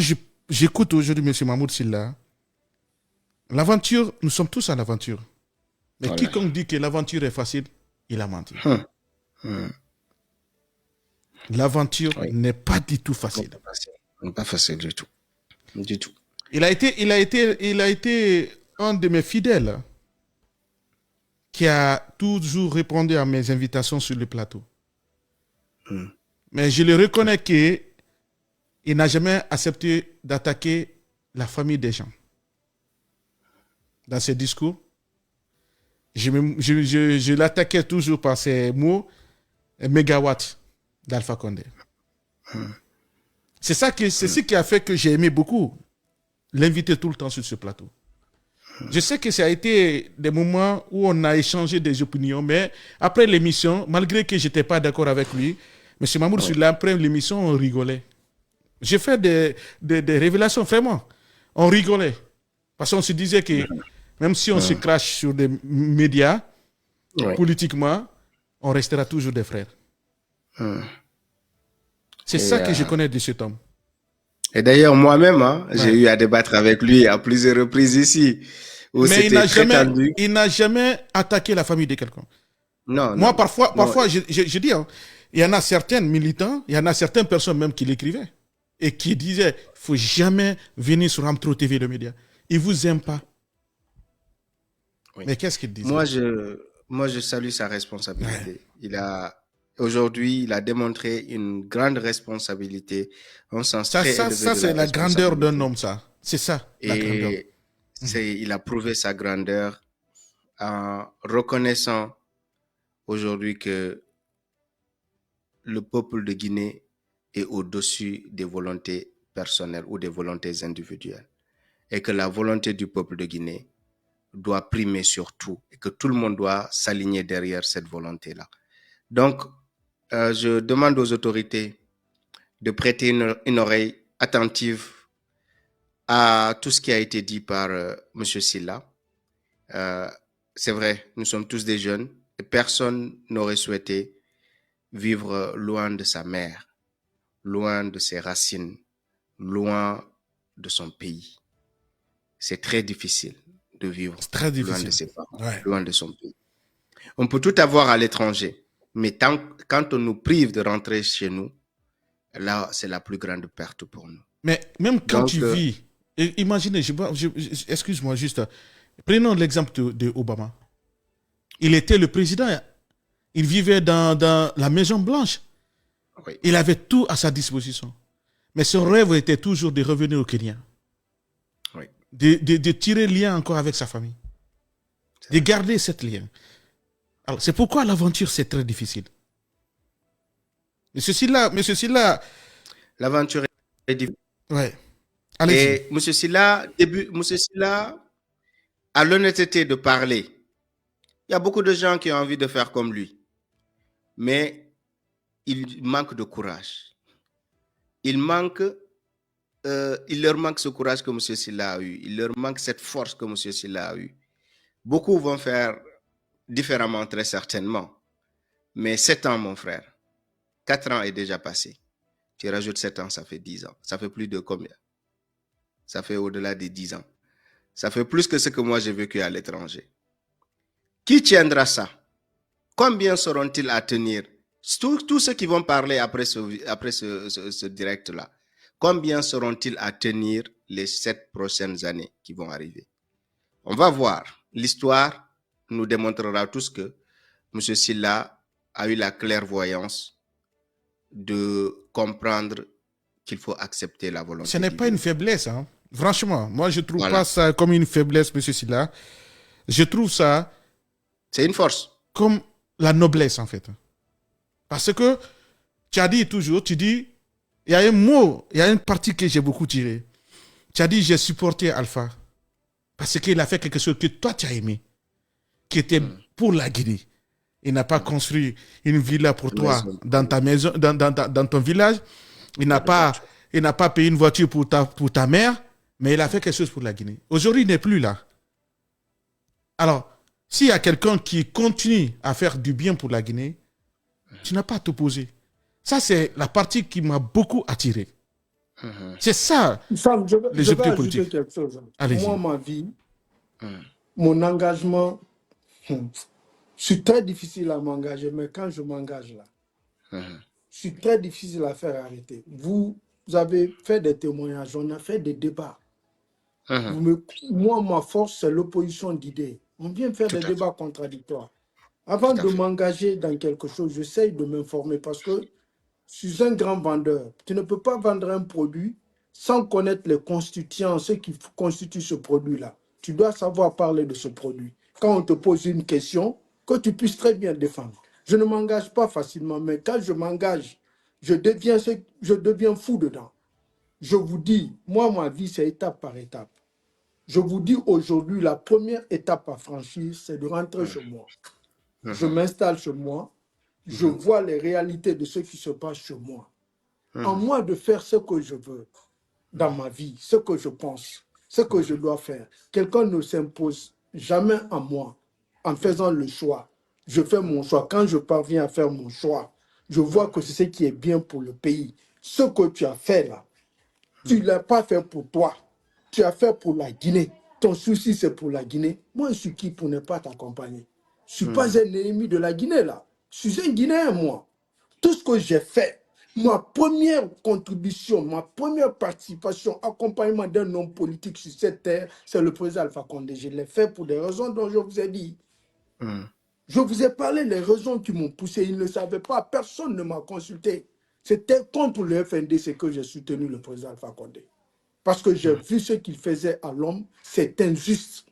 j'écoute aujourd'hui M. Mahmoud Sylla, l'aventure, nous sommes tous à l'aventure. Mais quiconque dit que l'aventure est facile, il a menti. L'aventure n'est pas du tout facile. Pas facile du tout. Du tout. Il a été un de mes fidèles qui a toujours répondu à mes invitations sur le plateau. Mais je le reconnais qu'il n'a jamais accepté d'attaquer la famille des gens. Dans ses discours, je l'attaquais toujours par ces mots mégawatts d'Alpha Condé. C'est ce qui a fait que j'ai aimé beaucoup l'inviter tout le temps sur ce plateau. Je sais que ça a été des moments où on a échangé des opinions, mais après l'émission, malgré que je n'étais pas d'accord avec lui, M. Mahmoud Sylla, après l'émission, on rigolait. J'ai fait des révélations, vraiment. On rigolait. Parce qu'on se disait que même si on se crache sur des médias, politiquement, on restera toujours des frères. C'est ça que je connais de cet homme. Et d'ailleurs, moi-même, j'ai eu à débattre avec lui à plusieurs reprises ici. Mais il n'a jamais attaqué la famille de quelqu'un. Non. Moi, parfois je dis, il y en a certains militants, il y en a certaines personnes même qui l'écrivaient et qui disaient, il ne faut jamais venir sur Amtro TV, le média. Ils ne vous aiment pas. Mais qu'est-ce qu'il disait? Moi, je salue sa responsabilité. Aujourd'hui, il a démontré une grande responsabilité, un sens très élevé de la responsabilité. Ça, c'est la grandeur d'un homme, ça. C'est ça, la grandeur. Il a prouvé sa grandeur en reconnaissant aujourd'hui que le peuple de Guinée est au-dessus des volontés personnelles ou des volontés individuelles. Et que la volonté du peuple de Guinée doit primer sur tout. Et que tout le monde doit s'aligner derrière cette volonté-là. Donc, je demande aux autorités de prêter une oreille attentive à tout ce qui a été dit par M. Sylla. C'est vrai, nous sommes tous des jeunes et personne n'aurait souhaité vivre loin de sa mère, loin de ses racines, loin de son pays. C'est très difficile de vivre loin de ses parents, loin de son pays. On peut tout avoir à l'étranger, mais quand on nous prive de rentrer chez nous, là, c'est la plus grande perte pour nous. Mais même quand tu vis, imaginez, excuse-moi juste, prenons l'exemple de Obama. Il était le président. Il vivait dans la Maison Blanche. Oui. Il avait tout à sa disposition. Mais son rêve était toujours de revenir au Kenya. Oui. De tirer lien encore avec sa famille. De garder cette lien. Alors, c'est pourquoi l'aventure, c'est très difficile. Monsieur Silla. L'aventure est difficile. Ouais. Et M. Silla a l'honnêteté de parler. Il y a beaucoup de gens qui ont envie de faire comme lui. Mais il manque de courage. Il leur manque ce courage que M. Silla a eu. Il leur manque cette force que M. Silla a eu. Beaucoup vont faire différemment, très certainement. Mais 7 ans, mon frère. 4 ans est déjà passé. Tu rajoutes 7 ans, ça fait 10 ans. Ça fait plus de combien? Ça fait au-delà des 10 ans. Ça fait plus que ce que moi j'ai vécu à l'étranger. Qui tiendra ça? Combien seront-ils à tenir? Tous ceux qui vont parler après ce direct-là, combien seront-ils à tenir les 7 prochaines années qui vont arriver? On va voir. L'histoire nous démontrera tous que M. Silla a eu la clairvoyance de comprendre qu'il faut accepter la volonté. Ce n'est pas une faiblesse, hein. Franchement, moi je ne trouve Voilà. pas ça comme une faiblesse, M. Silla. Je trouve ça... C'est une force. Comme la noblesse, en fait. Parce que tu as dit toujours, tu dis, il y a un mot, il y a une partie que j'ai beaucoup tiré. Tu as dit, j'ai supporté Alpha. Parce qu'il a fait quelque chose que toi, tu as aimé. Qui était pour la Guinée. Il n'a pas construit une villa pour toi dans ta maison, dans ton village. Il n'a pas payé une voiture pour ta mère. Mais il a fait quelque chose pour la Guinée. Aujourd'hui, il n'est plus là. Alors, s'il y a quelqu'un qui continue à faire du bien pour la Guinée, tu n'as pas à t'opposer. Ça, c'est la partie qui m'a beaucoup attiré. C'est ça, Sam, je vais les objectifs ajouter politiques. quelque chose. Allez-y. Moi, ma vie, mon engagement, je suis très difficile à m'engager, mais quand je m'engage là, je suis très difficile à faire arrêter. Vous avez fait des témoignages, on a fait des débats. Moi, ma force, c'est l'opposition d'idées. On vient faire des débats contradictoires. Avant de m'engager dans quelque chose, j'essaye de m'informer parce que je suis un grand vendeur. Tu ne peux pas vendre un produit sans connaître les constituants, ce qui constitue ce produit-là. Tu dois savoir parler de ce produit. Quand on te pose une question, que tu puisses très bien défendre. Je ne m'engage pas facilement, mais quand je m'engage, je deviens fou dedans. Je vous dis, moi, ma vie, c'est étape par étape. Je vous dis aujourd'hui, la première étape à franchir, c'est de rentrer chez moi. Je m'installe chez moi. Je vois les réalités de ce qui se passe chez moi. En moi de faire ce que je veux dans ma vie, ce que je pense, ce que je dois faire. Quelqu'un ne s'impose jamais à moi en faisant le choix. Je fais mon choix. Quand je parviens à faire mon choix, je vois que c'est ce qui est bien pour le pays. Ce que tu as fait là, tu ne l'as pas fait pour toi. Tu as fait pour la Guinée. Ton souci, c'est pour la Guinée. Moi, je suis qui pour ne pas t'accompagner? Je ne suis pas un ennemi de la Guinée, là. Je suis un Guinéen, moi. Tout ce que j'ai fait, ma première contribution, ma première participation, accompagnement d'un homme politique sur cette terre, c'est le président Alpha Condé. Je l'ai fait pour des raisons dont je vous ai dit. Je vous ai parlé des raisons qui m'ont poussé. Ils ne savaient pas. Personne ne m'a consulté. C'était contre le FNDC que j'ai soutenu le président Alpha Condé. Parce que j'ai vu ce qu'il faisait à l'homme. C'est injuste.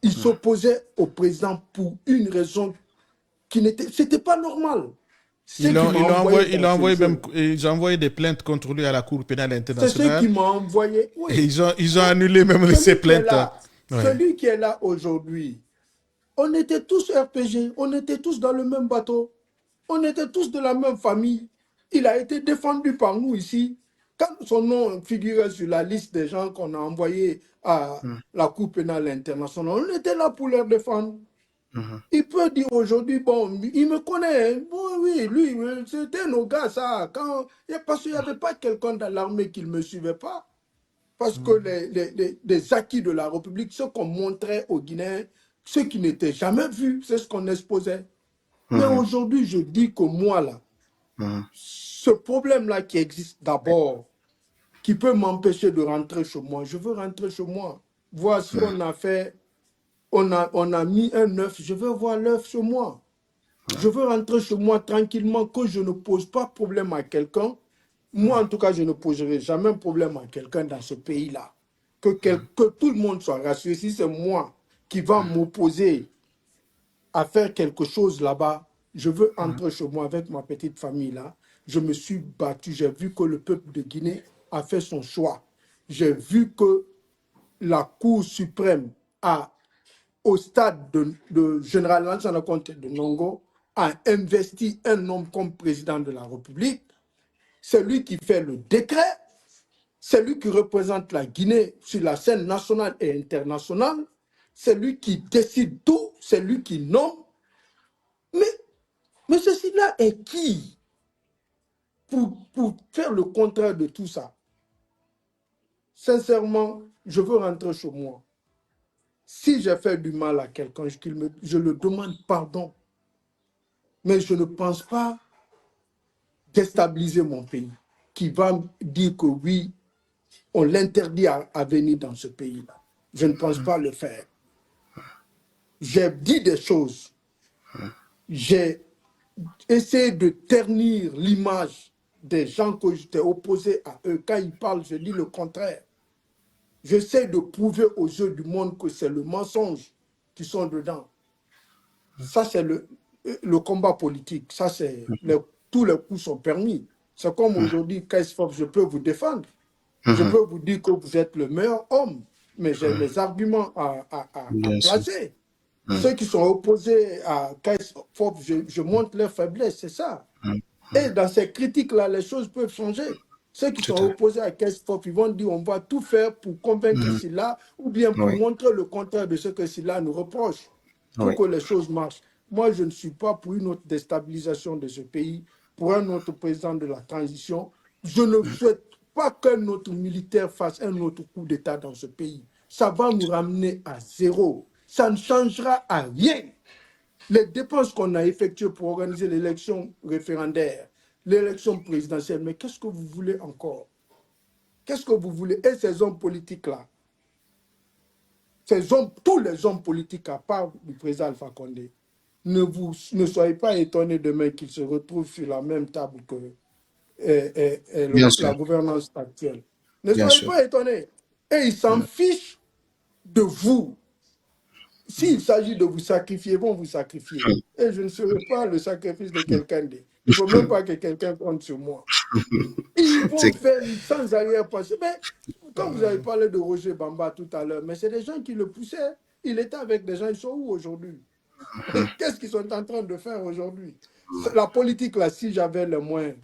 Il s'opposait au président pour une raison qui n'était... C'était pas normal. Ils ont envoyé des plaintes contre lui à la Cour pénale internationale. C'est ce qui m'a envoyé. Oui. Et ils ont annulé même ces plaintes. Celui qui est là aujourd'hui, on était tous RPG, on était tous dans le même bateau, on était tous de la même famille. Il a été défendu par nous ici. Quand son nom figurait sur la liste des gens qu'on a envoyés à la Cour pénale internationale, on était là pour leur défendre. Il peut dire aujourd'hui, bon, il me connaît, bon, oui, lui, c'était nos gars, ça. Parce qu'il n'y avait pas quelqu'un dans l'armée qui ne me suivait pas. Parce que les acquis de la République, ce qu'on montrait aux Guinéens, ce qui n'était jamais vu, c'est ce qu'on exposait. Mais aujourd'hui, je dis que moi, là, ce problème-là qui existe d'abord, qui peut m'empêcher de rentrer chez moi, je veux rentrer chez moi. Voir si on a fait on a mis un œuf, je veux voir l'œuf chez moi. Je veux rentrer chez moi tranquillement, que je ne pose pas problème à quelqu'un. Moi, en tout cas, je ne poserai jamais un problème à quelqu'un dans ce pays-là. Que tout le monde soit rassuré. Si c'est moi qui va m'opposer à faire quelque chose là-bas, je veux entrer chez moi avec ma petite famille-là. Je me suis battu. J'ai vu que le peuple de Guinée a fait son choix. J'ai vu que la Cour suprême au stade de Général Lansana Conté de Nongo, a investi un homme comme président de la République. C'est lui qui fait le décret, c'est lui qui représente la Guinée sur la scène nationale et internationale, c'est lui qui décide tout, c'est lui qui nomme. Mais ceci-là est qui pour faire le contraire de tout ça? Sincèrement, je veux rentrer chez moi. Si j'ai fait du mal à quelqu'un, je le demande pardon. Mais je ne pense pas déstabiliser mon pays, qui va dire que oui, on l'interdit à venir dans ce pays-là. Je ne pense pas le faire. J'ai dit des choses. J'ai essayé de ternir l'image des gens que j'étais opposé à eux. Quand ils parlent, je dis le contraire. J'essaie de prouver aux yeux du monde que c'est le mensonge qui sont dedans. Ça, c'est le combat politique. Ça, c'est tous les coups sont permis. C'est comme aujourd'hui, Kaisfov, je peux vous défendre. Je peux vous dire que vous êtes le meilleur homme, mais j'ai mes arguments à placer. Ceux qui sont opposés à Kaisfov, je montre leur faiblesse, c'est ça. Et dans ces critiques-là, les choses peuvent changer. Ceux qui sont opposés à Kaisfov, ils vont dire on va tout faire pour convaincre Silla ou bien pour montrer le contraire de ce que Silla nous reproche pour que les choses marchent. Moi, je ne suis pas pour une autre déstabilisation de ce pays, pour un autre président de la transition. Je ne souhaite pas qu'un autre militaire fasse un autre coup d'État dans ce pays. Ça va nous ramener à zéro. Ça ne changera à rien. Les dépenses qu'on a effectuées pour organiser l'élection référendaire, l'élection présidentielle, mais qu'est-ce que vous voulez encore? Qu'est-ce que vous voulez? Et ces hommes politiques-là, tous les hommes politiques, à part du président Alpha Condé, ne soyez pas étonnés demain qu'ils se retrouvent sur la même table que la gouvernance actuelle. Ne soyez pas étonnés. Et ils s'en fichent de vous. S'il s'agit de vous sacrifier, ils vont vous sacrifier. Et je ne serai pas le sacrifice de quelqu'un d'autre. Il ne faut même pas que quelqu'un compte sur moi. Ils vont faire sans arrière-pensée. Mais quand vous avez parlé de Roger Bamba tout à l'heure, mais c'est des gens qui le poussaient. Il était avec des gens, ils sont où aujourd'hui? Qu'est-ce qu'ils sont en train de faire aujourd'hui? La politique, là, si j'avais le moyen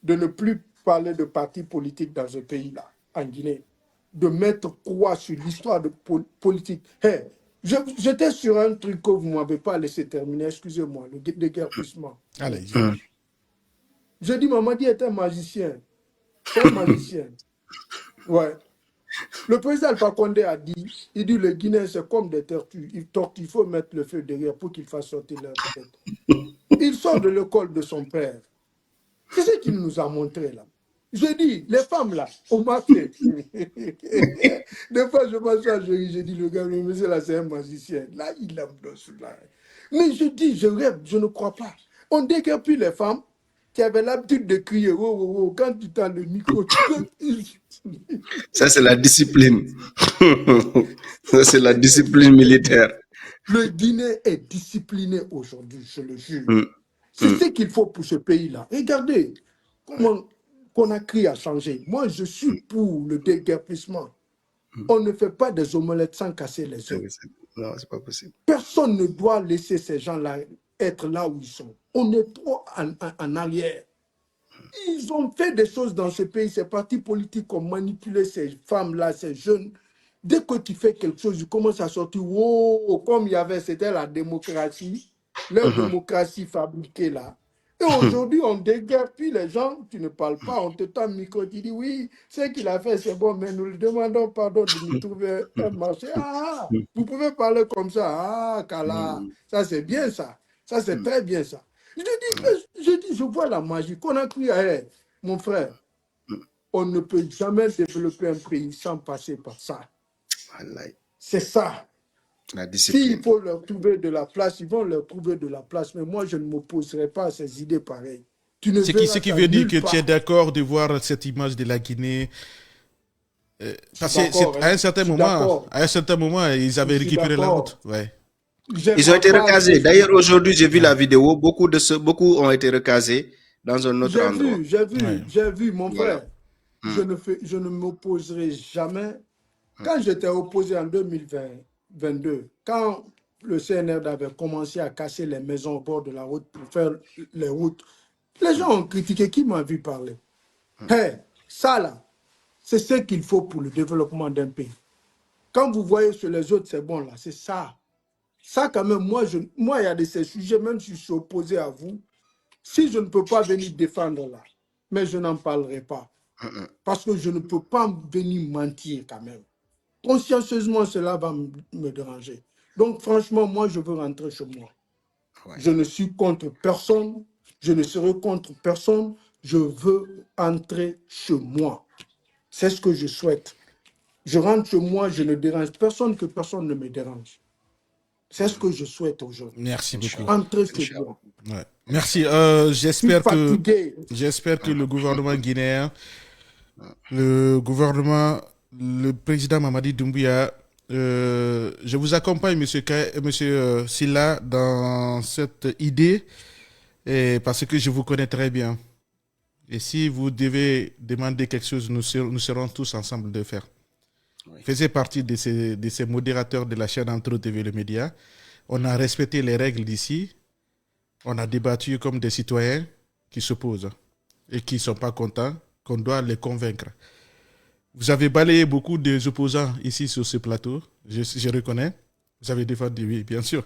de ne plus parler de partis politiques dans ce pays-là, en Guinée, de mettre quoi sur l'histoire de politique. Hey, j'étais sur un truc que vous ne m'avez pas laissé terminer, excusez-moi, le déguerpissement. Allez. Je dis, Mamadi est un magicien. C'est un magicien. Ouais. Le président Alpha Condé a dit, il dit, les Guinéens, c'est comme des tortues. Il faut mettre le feu derrière pour qu'ils fassent sortir leur tête. Il sort de l'école de son père. C'est ce qu'il nous a montré là. Je dis, les femmes là, on m'a fait. Des fois, je m'assois, je dis, le gars, le monsieur là, c'est un magicien. Là, il aime dans cela. Mais je dis, je rêve, je ne crois pas. On déguerpit les femmes qui avaient l'habitude de crier, oh, oh, oh, quand tu tends le micro, Ça, c'est la discipline. Ça, c'est la discipline militaire. Le Guinée est discipliné aujourd'hui, je le jure. C'est ce qu'il faut pour ce pays-là. Regardez comment Conakry a changé. Moi, je suis pour le déguerpissement. On ne fait pas des omelettes sans casser les œufs. Non, c'est pas possible. Personne ne doit laisser ces gens-là être là où ils sont. On est trop en arrière. Ils ont fait des choses dans ce pays. Ces partis politiques ont manipulé ces femmes-là, ces jeunes. Dès que tu fais quelque chose, ils commencent à sortir. Wow, comme il y avait, c'était la démocratie. Leur démocratie fabriquée là. Et aujourd'hui, on déguerpit les gens, tu ne parles pas, on te tend le micro, tu dis oui, ce qu'il a fait, c'est bon, mais nous lui demandons pardon de nous trouver un marché. Ah, vous pouvez parler comme ça. Ah, Kala, ça c'est bien ça. Ça c'est très bien ça. Je vois la magie qu'on a cru à elle. Mon frère, on ne peut jamais développer un pays sans passer par ça. C'est ça. La S'il discipline. faut leur trouver de la place, ils vont leur trouver de la place. Mais moi, je ne m'opposerai pas à ces idées pareilles. Tu ne Ce verras qui ça veut dire nulle que tu es part. d'accord de voir cette image de la Guinée. Je suis Parce que d'accord, à hein. un certain Je suis moment, d'accord. ils avaient Je suis récupéré la route. d'accord. Ouais. Ils ont été recasés. D'ailleurs, aujourd'hui, j'ai vu Ouais. la vidéo. Beaucoup ont été recasés dans un autre endroit. Ouais. J'ai vu, mon Voilà. frère. Je ne m'opposerai jamais. Quand j'étais opposé en 2022, quand le CNRD avait commencé à casser les maisons au bord de la route pour faire les routes, les gens ont critiqué. Qui m'a vu parler? Hey, ça là, c'est ce qu'il faut pour le développement d'un pays. Quand vous voyez sur les autres, c'est bon là, c'est ça. Ça quand même, moi, il y a de ces sujets, même si je suis opposé à vous, si je ne peux pas venir défendre là, mais je n'en parlerai pas. Parce que je ne peux pas venir mentir quand même. Consciencieusement, cela va me déranger. Donc, franchement, moi, je veux rentrer chez moi. Ouais. Je ne suis contre personne. Je ne serai contre personne. Je veux entrer chez moi. C'est ce que je souhaite. Je rentre chez moi, je ne dérange personne, que personne ne me dérange. C'est ce que je souhaite aujourd'hui. Merci beaucoup. Entrer chez moi. Ouais. Merci. Je suis J'espère fatigué. que le gouvernement guinéen, le président Mamadi Doumbouya, je vous accompagne, monsieur Silla, dans cette idée, parce que je vous connais très bien. Et si vous devez demander quelque chose, nous serons tous ensemble de faire. Oui. Faisait partie de ces modérateurs de la chaîne Antro TV Le Média. On a respecté les règles d'ici. On a débattu comme des citoyens qui s'opposent et qui ne sont pas contents, qu'on doit les convaincre. Vous avez balayé beaucoup des opposants ici sur ce plateau, je reconnais. Vous avez défendu, oui, bien sûr.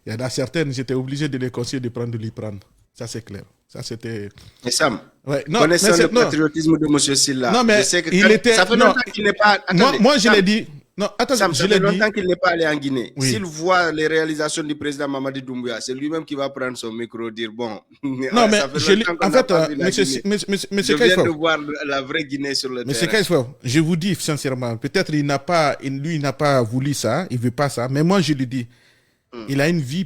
Il y en a certaines, j'étais obligé de les conseiller de prendre de l'Ipran. Ça, c'est clair. Ça, c'était... Et Sam, ouais. Connaissant le patriotisme de M. Silla, non, mais je sais que ça fait longtemps qu'il n'est pas... Attendez, moi, je l'ai dit. Non, attends, Sam, ça fait longtemps qu'il n'est pas allé en Guinée. Oui. S'il voit les réalisations du président Mamadi Doumbouya, c'est lui-même qui va prendre son micro et dire, bon, non, mais ça fait longtemps qu'on n'a pas vu la Guinée. Je viens de voir la vraie Guinée sur le terrain. Monsieur Kaisfov, je vous dis sincèrement, peut-être il n'a pas voulu ça, il ne veut pas ça, mais moi je lui dis, il a une vie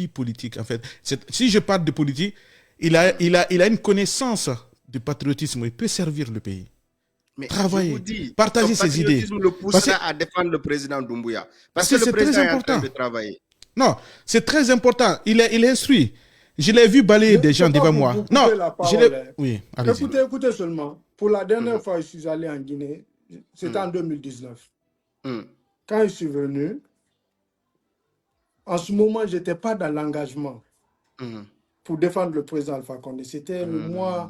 politique en fait. Si je parle de politique, il a une connaissance de patriotisme, il peut servir le pays. Mais travailler, partager ses idées. Le poussera à défendre le président Doumbouya. Parce que le c'est président très est en important. train de travailler. Non, c'est très important. Il est instruit. Je l'ai vu balayer des gens devant moi. Non, oui, allez-y. Écoutez seulement. Pour la dernière fois, je suis allé en Guinée. C'était en 2019. Quand je suis venu, en ce moment, je n'étais pas dans l'engagement pour défendre le président Alpha Condé. C'était le mois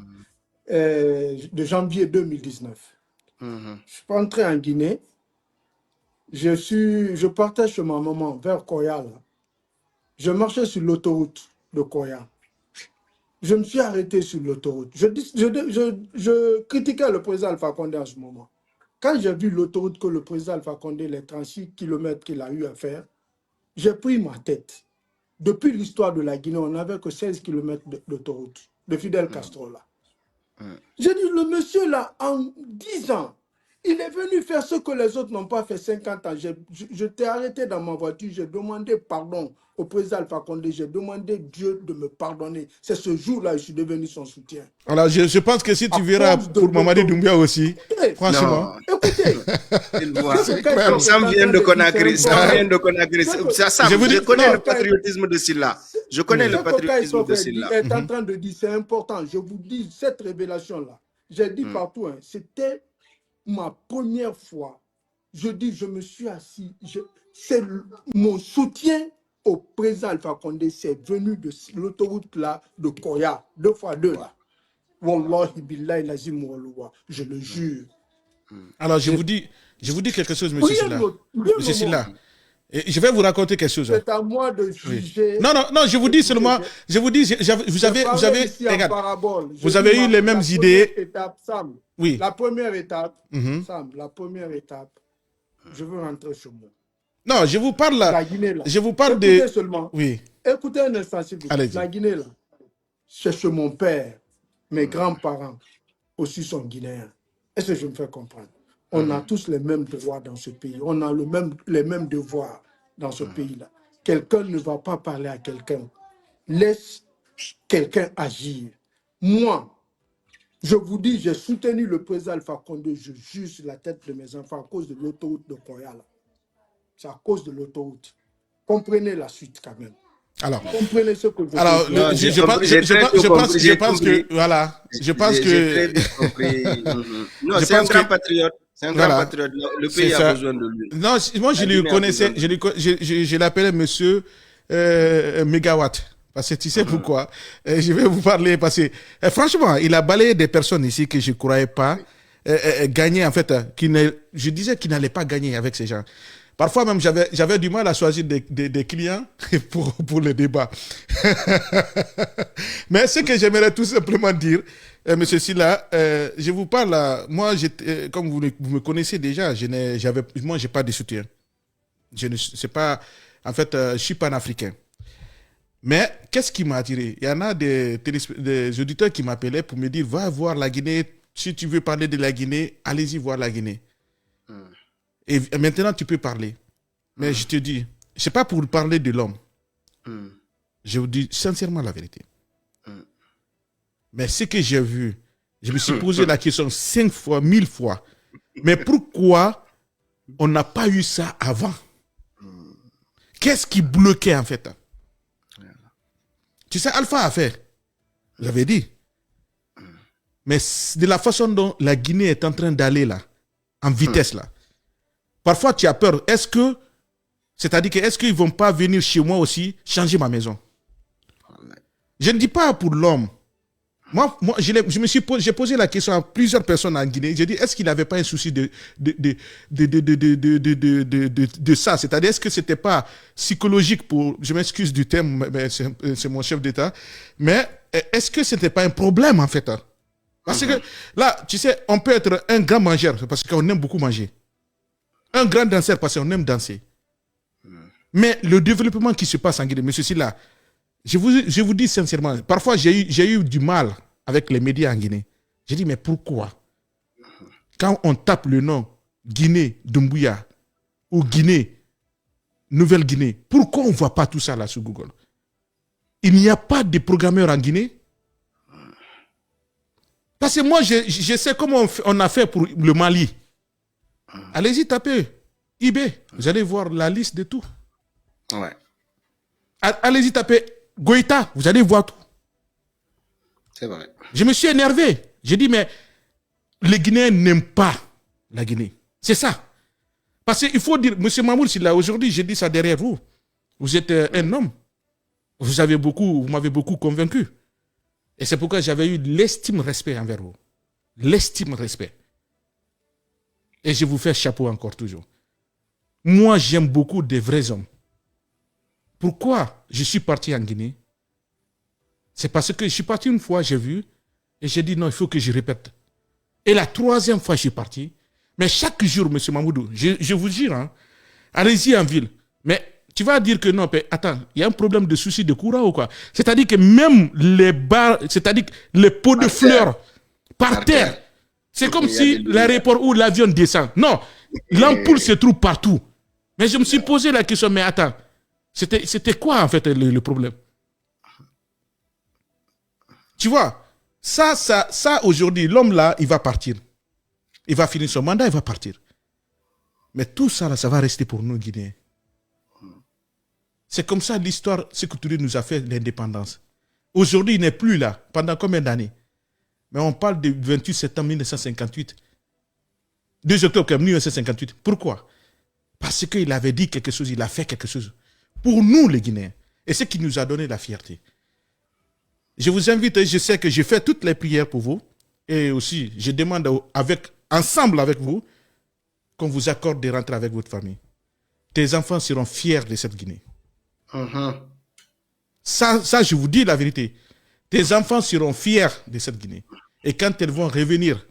de janvier 2019. Je suis entré en Guinée. Je partais chez ma maman vers Koya. Là. Je marchais sur l'autoroute de Koya. Je me suis arrêté sur l'autoroute. Je critiquais le président Alpha Condé en ce moment. Quand j'ai vu l'autoroute que le président Alpha Condé, les 36 km qu'il a eu à faire, j'ai pris ma tête. Depuis l'histoire de la Guinée, on n'avait que 16 km d'autoroute, de Fidel Castro là. J'ai dit, le monsieur là, en 10 ans, il est venu faire ce que les autres n'ont pas fait 50 ans. Je t'ai arrêté dans ma voiture, j'ai demandé pardon au président Alpha Condé, j'ai demandé Dieu de me pardonner. C'est ce jour-là que je suis devenu son soutien. Alors, je pense que si tu verras pour Mamadi Doumbouya aussi, franchement... Écoutez, Sam vient de Conakry. Je connais le patriotisme de Silla. Je connais le patriotisme de Silla. Est en train de dire, c'est important. Je vous dis, cette révélation-là, j'ai dit partout, c'était ma première fois. Je dis, je me suis assis. C'est mon soutien au président Alpha Condé. C'est venu de l'autoroute là de Koya, 2x2 là. Wallahi billahi lazim wallah. Je le jure. Alors, je vous dis quelque chose, monsieur Silla. Monsieur Silla. Et je vais vous raconter quelque chose. C'est à moi de juger. Non, je vous dis seulement, vous avez eu les mêmes idées. Oui. La première étape, Sam, je veux rentrer chez moi. Non, je vous parle là. La Guinée là. Je vous parle Écoutez seulement. Oui. Écoutez un instant, s'il vous plaît. La Guinée là, c'est chez mon père. Mes grands-parents aussi sont guinéens. Est-ce que je me fais comprendre? On a tous les mêmes devoirs dans ce pays. On a les mêmes devoirs. dans ce pays-là. Quelqu'un ne va pas parler à quelqu'un. Laisse quelqu'un agir. Moi, je vous dis, j'ai soutenu le président Alpha Condé, je jure sur la tête de mes enfants à cause de l'autoroute de Koyala. C'est à cause de l'autoroute. Comprenez la suite quand même. Alors, comprenez ce que je pense que voilà, je pense que non, c'est un grand patriote. C'est un grand patriote. Le pays a besoin de lui. Non, moi je le connaissais, je l'appelais monsieur Mégawatt. Parce que tu sais pourquoi? Je vais vous parler parce que franchement, il a balayé des personnes ici que je ne croyais pas gagner en fait, je disais qu'il n'allait pas gagner avec ces gens. Parfois même, j'avais du mal à choisir des clients pour le débat. Mais ce que j'aimerais tout simplement dire, monsieur Sylla, je vous parle, moi, comme vous me connaissez déjà, moi, je n'ai pas de soutien. Je ne sais pas, en fait, je suis panafricain. Mais qu'est-ce qui m'a attiré? Il y en a des auditeurs qui m'appelaient pour me dire, va voir la Guinée, si tu veux parler de la Guinée, allez-y voir la Guinée. Et maintenant, tu peux parler. Mais je te dis, ce n'est pas pour parler de l'homme. Je vous dis sincèrement la vérité. Mais ce que j'ai vu, je me suis posé la question 5 fois, 1000 fois. Mais pourquoi on n'a pas eu ça avant? Qu'est-ce qui bloquait en fait? Tu sais, Alpha a fait. J'avais dit. Mais de la façon dont la Guinée est en train d'aller là, en vitesse là, parfois, tu as peur. C'est-à-dire que est-ce qu'ils ne vont pas venir chez moi aussi changer ma maison? Je ne dis pas pour l'homme. Moi j'ai posé la question à plusieurs personnes en Guinée. J'ai dit, est-ce qu'il n'avait pas un souci de ça? C'est-à-dire, est-ce que ce n'était pas psychologique pour, je m'excuse du terme, mais c'est mon chef d'État, mais est-ce que ce n'était pas un problème en fait? Parce que là, tu sais, on peut être un grand mangeur parce qu'on aime beaucoup manger. Un grand danseur parce qu'on aime danser. Mais le développement qui se passe en Guinée, monsieur Sylla, je vous dis sincèrement, parfois j'ai eu du mal avec les médias en Guinée. J'ai dit, mais pourquoi? Quand on tape le nom Guinée, Doumbouya, ou Guinée, Nouvelle-Guinée, pourquoi on ne voit pas tout ça là sur Google? Il n'y a pas de programmeurs en Guinée? Parce que moi, je sais comment on a fait pour le Mali. Allez-y, tapez eBay. Vous allez voir la liste de tout. Ouais. Allez-y, tapez Goïta. Vous allez voir tout. C'est vrai. Je me suis énervé. J'ai dit, mais les Guinéens n'aiment pas la Guinée. C'est ça. Parce qu'il faut dire, M. Mamoud Sylla, aujourd'hui, j'ai dit ça derrière vous. Vous êtes un homme. Vous m'avez beaucoup convaincu. Et c'est pourquoi j'avais eu l'estime respect envers vous. L'estime respect. Et je vous fais chapeau encore toujours. Moi, j'aime beaucoup des vrais hommes. Pourquoi je suis parti en Guinée? C'est parce que je suis parti une fois, j'ai vu, et j'ai dit non, il faut que je répète. Et la 3e fois, je suis parti. Mais chaque jour, M. Mamoudou, je vous jure, hein, allez-y en ville. Mais tu vas dire que non, attends, il y a un problème de souci de courant ou quoi? C'est-à-dire que même les bars, c'est-à-dire que les pots de fleurs par terre. C'est comme si l'aéroport où l'avion descend. Non, l'ampoule se trouve partout. Mais je me suis posé la question, mais attends, c'était quoi en fait le problème? Tu vois, ça aujourd'hui, l'homme là, il va partir. Il va finir son mandat, il va partir. Mais tout ça là, ça va rester pour nous Guinéens. C'est comme ça l'histoire, ce que Touré nous a fait l'indépendance. Aujourd'hui, il n'est plus là. Pendant combien d'années? Mais on parle du 28 septembre 1958. 2 octobre 1958. Pourquoi? Parce qu'il avait dit quelque chose, il a fait quelque chose. Pour nous, les Guinéens. Et c'est ce qui nous a donné la fierté. Je vous invite, je sais que je fais toutes les prières pour vous. Et aussi, je demande ensemble avec vous qu'on vous accorde de rentrer avec votre famille. Tes enfants seront fiers de cette Guinée. Ça, je vous dis la vérité. Tes enfants seront fiers de cette Guinée. Et quand elles vont revenir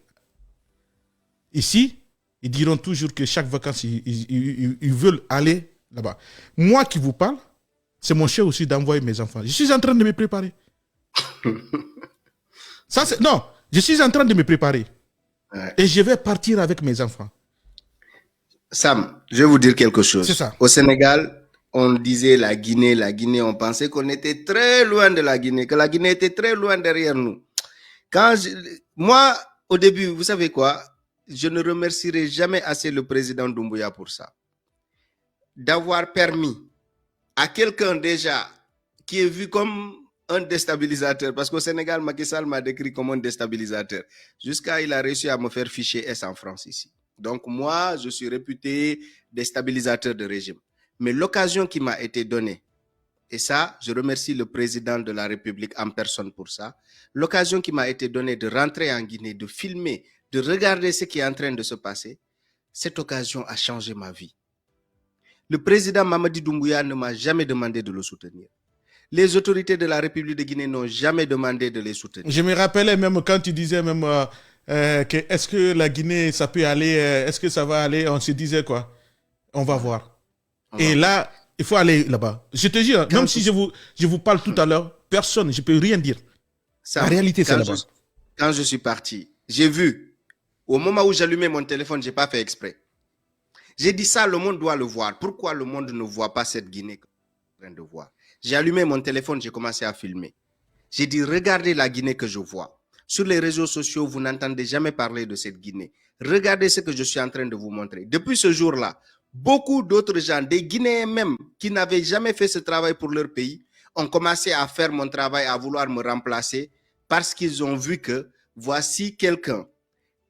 ici, ils diront toujours que chaque vacances, ils veulent aller là-bas. Moi qui vous parle, c'est mon chef aussi d'envoyer mes enfants. Je suis en train de me préparer. Non, je suis en train de me préparer. Ouais. Et je vais partir avec mes enfants. Sam, je vais vous dire quelque chose. C'est ça. Au Sénégal, on disait la Guinée, on pensait qu'on était très loin de la Guinée, que la Guinée était très loin derrière nous. Moi, au début, vous savez quoi? Je ne remercierai jamais assez le président Doumbouya pour ça. D'avoir permis à quelqu'un déjà qui est vu comme un déstabilisateur, parce qu'au Sénégal, Macky Sall m'a décrit comme un déstabilisateur, jusqu'à il a réussi à me faire ficher S en France ici. Donc moi, je suis réputé déstabilisateur de régime. Mais l'occasion qui m'a été donnée, et ça, je remercie le président de la République en personne pour ça, l'occasion qui m'a été donnée de rentrer en Guinée, de filmer, de regarder ce qui est en train de se passer, cette occasion a changé ma vie. Le président Mamadi Doumbouya ne m'a jamais demandé de le soutenir. Les autorités de la République de Guinée n'ont jamais demandé de les soutenir. Je me rappelais même quand tu disais même que est-ce que la Guinée, ça peut aller, est-ce que ça va aller, on se disait quoi? On va voir. Et là, il faut aller là-bas. Je te jure, même si je vous parle tout à l'heure, personne, je ne peux rien dire. Ça, la réalité, c'est là-bas. Quand je suis parti, j'ai vu, au moment où j'allumais mon téléphone, je n'ai pas fait exprès. J'ai dit ça, le monde doit le voir. Pourquoi le monde ne voit pas cette Guinée que je suis en train de voir? J'ai allumé mon téléphone, j'ai commencé à filmer. J'ai dit, regardez la Guinée que je vois. Sur les réseaux sociaux, vous n'entendez jamais parler de cette Guinée. Regardez ce que je suis en train de vous montrer. Depuis ce jour-là, beaucoup d'autres gens, des Guinéens même, qui n'avaient jamais fait ce travail pour leur pays, ont commencé à faire mon travail, à vouloir me remplacer, parce qu'ils ont vu que voici quelqu'un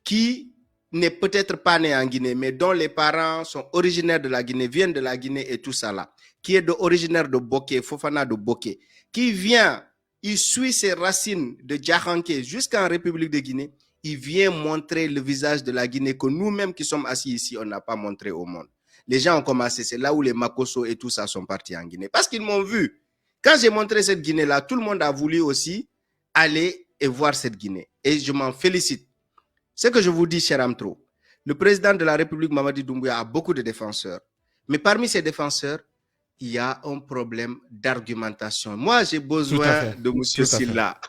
qui n'est peut-être pas né en Guinée, mais dont les parents sont originaires de la Guinée, viennent de la Guinée et tout ça là, qui est originaire de Boké, Fofana de Boké, qui vient, il suit ses racines de Djahanké jusqu'en République de Guinée, il vient montrer le visage de la Guinée que nous-mêmes qui sommes assis ici, on n'a pas montré au monde. Les gens ont commencé, c'est là où les Makosso et tout ça sont partis en Guinée, parce qu'ils m'ont vu. Quand j'ai montré cette Guinée-là, tout le monde a voulu aussi aller et voir cette Guinée. Et je m'en félicite. Ce que je vous dis, cher Amtro, le président de la République, Mamadi Doumbouya, a beaucoup de défenseurs. Mais parmi ces défenseurs, il y a un problème d'argumentation. Moi, j'ai besoin de M. Sylla.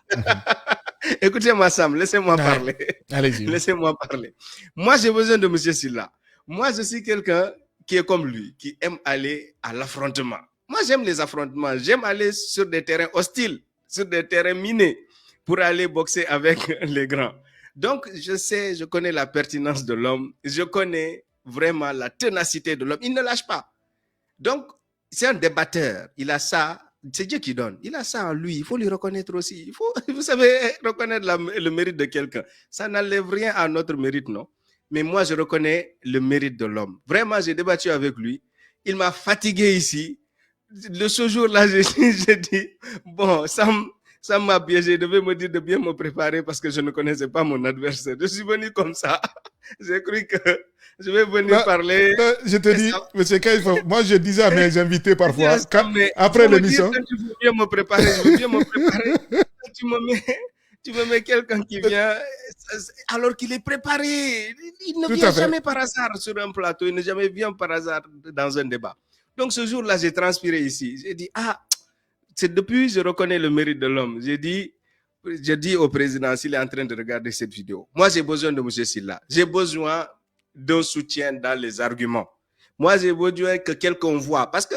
Écoutez-moi, Sam, laissez-moi parler. Allez-y. Laissez-moi parler. Moi, j'ai besoin de M. Sylla. Moi, je suis quelqu'un qui est comme lui, qui aime aller à l'affrontement. Moi, j'aime les affrontements. J'aime aller sur des terrains hostiles, sur des terrains minés, pour aller boxer avec les grands. Donc, je connais la pertinence de l'homme. Je connais vraiment la ténacité de l'homme. Il ne lâche pas. Donc, c'est un débatteur. Il a ça. C'est Dieu qui donne. Il a ça en lui. Il faut lui reconnaître aussi. Il faut, vous savez, reconnaître le mérite de quelqu'un. Ça n'enlève rien à notre mérite, non? Mais moi, je reconnais le mérite de l'homme. Vraiment, j'ai débattu avec lui. Il m'a fatigué ici. Ce jour-là, j'ai dit, bon, ça m'a piégé. Je devais me dire de bien me préparer parce que je ne connaissais pas mon adversaire. Je suis venu comme ça. J'ai cru que je vais venir parler. Je te dis, M. Kaïf, moi je disais à mes invités parfois, après l'émission. Tu veux bien me préparer, je veux bien me préparer. Tu me mets quelqu'un qui vient alors qu'il est préparé. Il ne vient jamais par hasard sur un plateau, il ne jamais vient par hasard dans un débat. Donc ce jour-là, j'ai transpiré ici. J'ai dit, c'est depuis je reconnais le mérite de l'homme. J'ai dit au président s'il est en train de regarder cette vidéo. Moi, j'ai besoin de M. Sylla. J'ai besoin d'un soutien dans les arguments. Moi, j'ai besoin que quelqu'un voit. Parce que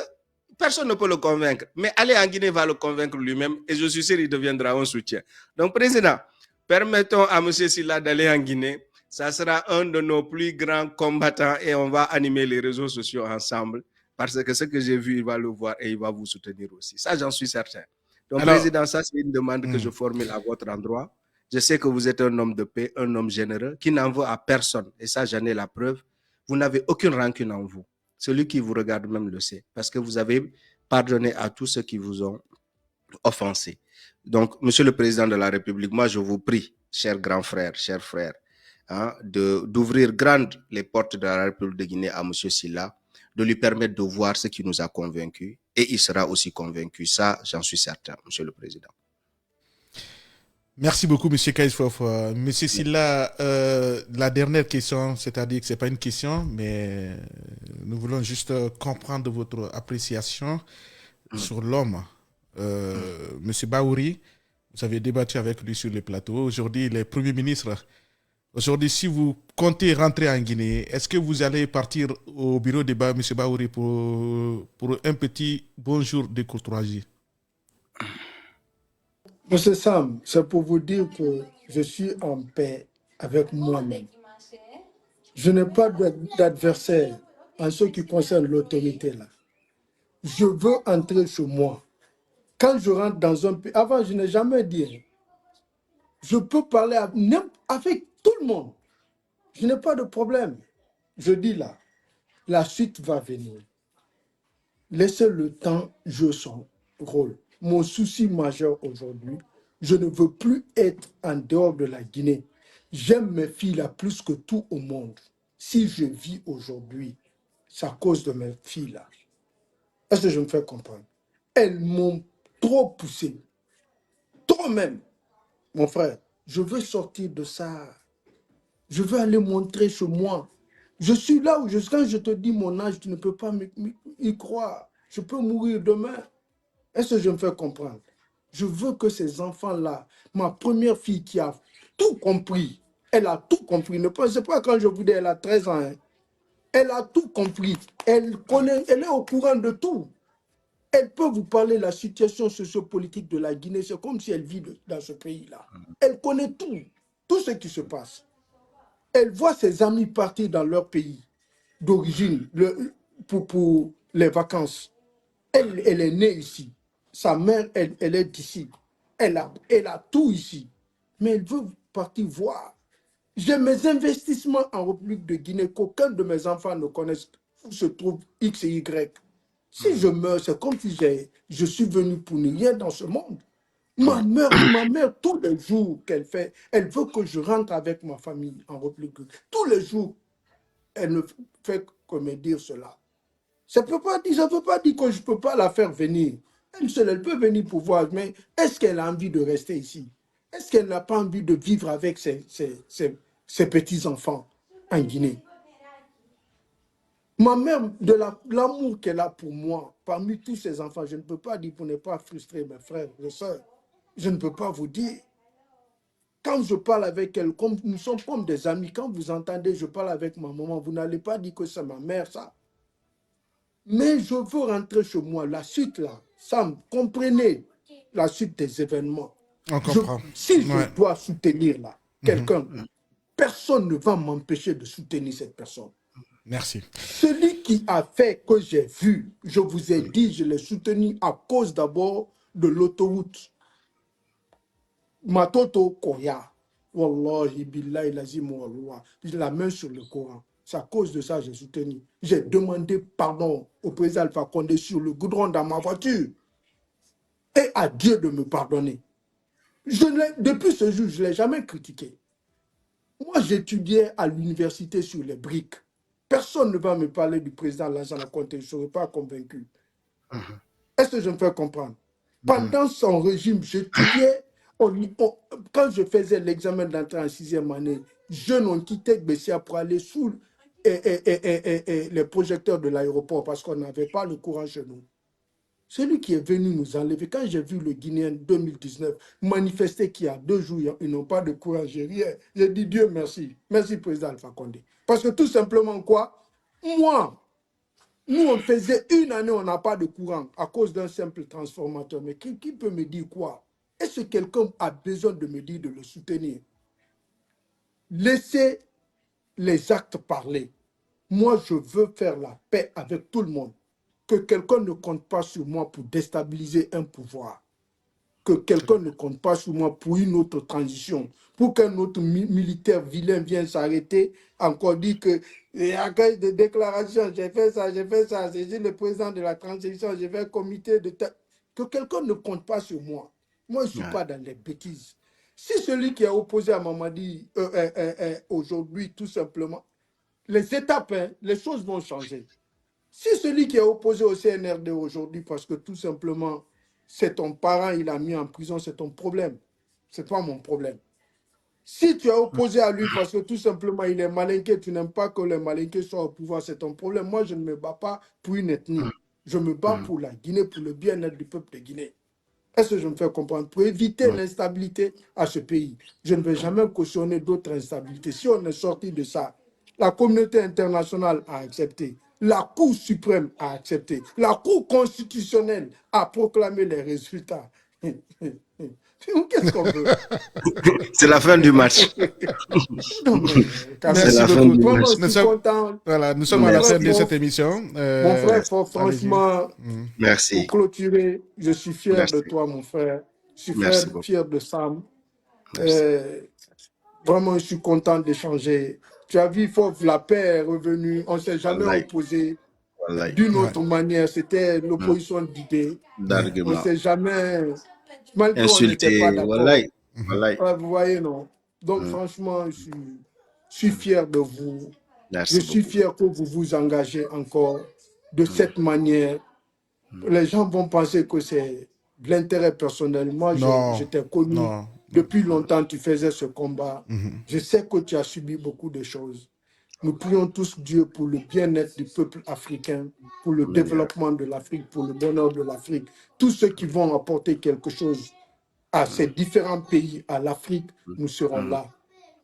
personne ne peut le convaincre. Mais aller en Guinée va le convaincre lui-même. Et je suis sûr qu'il deviendra un soutien. Donc, président, permettons à M. Sylla d'aller en Guinée. Ça sera un de nos plus grands combattants. Et on va animer les réseaux sociaux ensemble. Parce que ce que j'ai vu, il va le voir et il va vous soutenir aussi. Ça, j'en suis certain. Donc, président, ça, c'est une demande que je formule à votre endroit. Je sais que vous êtes un homme de paix, un homme généreux, qui n'en veut à personne. Et ça, j'en ai la preuve. Vous n'avez aucune rancune en vous. Celui qui vous regarde même le sait. Parce que vous avez pardonné à tous ceux qui vous ont offensé. Donc, Monsieur le Président de la République, moi, je vous prie, chers grands frères, chers frères, d'ouvrir grandes les portes de la République de Guinée à Monsieur Sylla, de lui permettre de voir ce qui nous a convaincus. Et il sera aussi convaincu. Ça, j'en suis certain, Monsieur le Président. Merci beaucoup, M. Kaïsfof. M. Sylla, la dernière question, c'est-à-dire que ce n'est pas une question, mais nous voulons juste comprendre votre appréciation sur l'homme. M. Bahouri, vous avez débattu avec lui sur le plateau. Aujourd'hui, il est Premier ministre Aujourd'hui, si vous comptez rentrer en Guinée, est-ce que vous allez partir au bureau de M. Baouri pour un petit bonjour de courtoisie? Monsieur Sam, c'est pour vous dire que je suis en paix avec moi-même. Je n'ai pas d'adversaire en ce qui concerne l'autorité là. Je veux entrer chez moi. Quand je rentre dans un pays, avant je n'ai jamais dit, je peux parler avec tout le monde. Je n'ai pas de problème. Je dis là, la suite va venir. Laissez le temps jouer son rôle. Mon souci majeur aujourd'hui, je ne veux plus être en dehors de la Guinée. J'aime mes filles là plus que tout au monde. Si je vis aujourd'hui, c'est à cause de mes filles là. Est-ce que je me fais comprendre? Elles m'ont trop poussé, trop même. Mon frère, je veux sortir de ça. Je veux aller montrer chez moi. Je suis là où quand je te dis mon âge, tu ne peux pas y croire. Je peux mourir demain. Est-ce que je me fais comprendre? Je veux que ces enfants-là, ma première fille qui a tout compris, elle a tout compris. Ne pensez pas quand je vous dis elle a 13 ans. Hein. Elle a tout compris. Elle connaît, elle est au courant de tout. Elle peut vous parler de la situation sociopolitique de la Guinée. C'est comme si elle vit dans ce pays-là. Elle connaît tout, tout ce qui se passe. Elle voit ses amis partir dans leur pays d'origine pour les vacances. Elle est née ici. Sa mère, elle est d'ici. Elle a tout ici. Mais elle veut partir voir. J'ai mes investissements en République de Guinée qu'aucun de mes enfants ne connaissent où se trouve X et Y. Si je meurs, c'est comme si je suis venu pour ne rien dans ce monde. Ma mère, tous les jours qu'elle fait, elle veut que je rentre avec ma famille en République. Tous les jours, elle ne fait que me dire cela. Ça ne veut pas dire que je ne peux pas la faire venir. Elle seule, elle peut venir pour voir, mais est-ce qu'elle a envie de rester ici? Est-ce qu'elle n'a pas envie de vivre avec ses petits-enfants en Guinée? Ma mère, de l'amour qu'elle a pour moi, parmi tous ses enfants, je ne peux pas dire pour ne pas frustrer mes frères, mes soeurs. Je ne peux pas vous dire. Quand je parle avec elle, comme nous sommes comme des amis, quand vous entendez, je parle avec ma maman, vous n'allez pas dire que c'est ma mère, ça. Mais je veux rentrer chez moi. La suite, là, Sam, comprenez la suite des événements. On comprend. Si je Ouais. dois soutenir là, quelqu'un, personne ne va m'empêcher de soutenir cette personne. Merci. Celui qui a fait que j'ai vu, je vous ai dit, je l'ai soutenu à cause d'abord de l'autoroute. Matoto Koya. Wallahi billahi lazim wallah. J'ai la main sur le Coran. C'est à cause de ça que j'ai soutenu. J'ai demandé pardon au président Alpha Condé sur le goudron dans ma voiture. Et à Dieu de me pardonner. Depuis ce jour, je ne l'ai jamais critiqué. Moi, j'étudiais à l'université sur les briques. Personne ne va me parler du président Lansana Conté. Je ne serai pas convaincu. Est-ce que je me fais comprendre? Pendant son régime, j'étudiais. Quand je faisais l'examen d'entrée en 6e année, jeunes ont quitté Bessia pour aller sous les projecteurs de l'aéroport parce qu'on n'avait pas le courant chez nous. Celui qui est venu nous enlever, quand j'ai vu le Guinéen 2019 manifester qu'il y a 2 jours, ils n'ont pas de courant, j'ai dit Dieu merci. Merci, président Alpha Condé. Parce que tout simplement quoi? Moi, nous, on faisait 1 année, on n'a pas de courant à cause d'un simple transformateur. Mais qui peut me dire quoi? Est-ce que quelqu'un a besoin de me dire de le soutenir? Laissez les actes parler. Moi, je veux faire la paix avec tout le monde. Que quelqu'un ne compte pas sur moi pour déstabiliser un pouvoir. Que quelqu'un ne compte pas sur moi pour une autre transition. Pour qu'un autre militaire vilain vienne s'arrêter, encore dire que il y a des déclarations, j'ai fait ça, c'est le président de la transition, j'ai fait un comité de... Que quelqu'un ne compte pas sur moi. Moi, je ne suis pas dans les bêtises. Si celui qui est opposé à Mamadi aujourd'hui, tout simplement, les étapes, hein, les choses vont changer. Si celui qui est opposé au CNRD aujourd'hui, parce que tout simplement, c'est ton parent, il a mis en prison, c'est ton problème. Ce n'est pas mon problème. Si tu es opposé à lui parce que tout simplement, il est malinqué, tu n'aimes pas que les malinqués soient au pouvoir, c'est ton problème. Moi, je ne me bats pas pour une ethnie. Je me bats pour la Guinée, pour le bien-être du peuple de Guinée. Est-ce que je me fais comprendre? Pour éviter l'instabilité à ce pays, je ne vais jamais cautionner d'autres instabilités. Si on est sorti de ça, la communauté internationale a accepté, la Cour suprême a accepté, la Cour constitutionnelle a proclamé les résultats. Qu'est-ce qu'on veut? C'est la fin du match. Non, mais quand C'est même, Merci la fin beaucoup. du vraiment, match. je suis content. Voilà, nous sommes Mon à la frère fin de cette Fof, émission. mon frère Fof, Allez-y. franchement, pour Merci. clôturer, je suis fier Merci. de toi, mon frère. Je suis Merci beaucoup. fier de Sam. Merci. Vraiment, je suis content d'échanger. Tu as vu, Fof, la paix est revenue. On ne s'est jamais Wallahi. opposé Wallahi. d'une autre manière. C'était l'opposition d'idées. On ne D'arguments. s'est jamais, malgré on n'était Insulté. pas d'accord. Wallahi. Wallahi. Ouais, vous voyez, non? Donc, franchement, je suis fier de vous. Merci Je suis beaucoup. fier que vous vous engagez encore de cette manière. Les gens vont penser que c'est de l'intérêt personnel. Moi, Non, je t'ai connu non. depuis longtemps, tu faisais ce combat. Je sais que tu as subi beaucoup de choses. Nous prions tous Dieu pour le bien-être du peuple africain, pour le développement de l'Afrique, pour le bonheur de l'Afrique. Tous ceux qui vont apporter quelque chose à ces différents pays, à l'Afrique, nous serons là.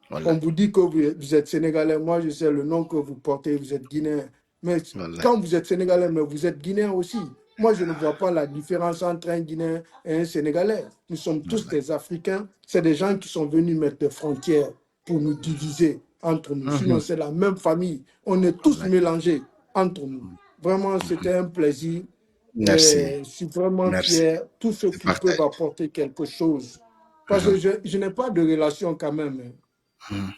Wallahi. On vous dit que vous êtes Sénégalais. Moi, je sais le nom que vous portez, vous êtes Guinéen. Mais Wallahi. quand vous êtes Sénégalais, mais vous êtes Guinéen aussi. Moi, je ne vois pas la différence entre un Guinéen et un Sénégalais. Nous sommes tous des Africains. C'est des gens qui sont venus mettre des frontières pour nous diviser entre nous. Sinon, c'est la même famille. On est tous mélangés entre nous. Vraiment, c'était un plaisir. Merci. Et je suis vraiment Merci. fier. Tous ceux qui Partagé. peuvent apporter quelque chose. Parce que je n'ai pas de relation quand même.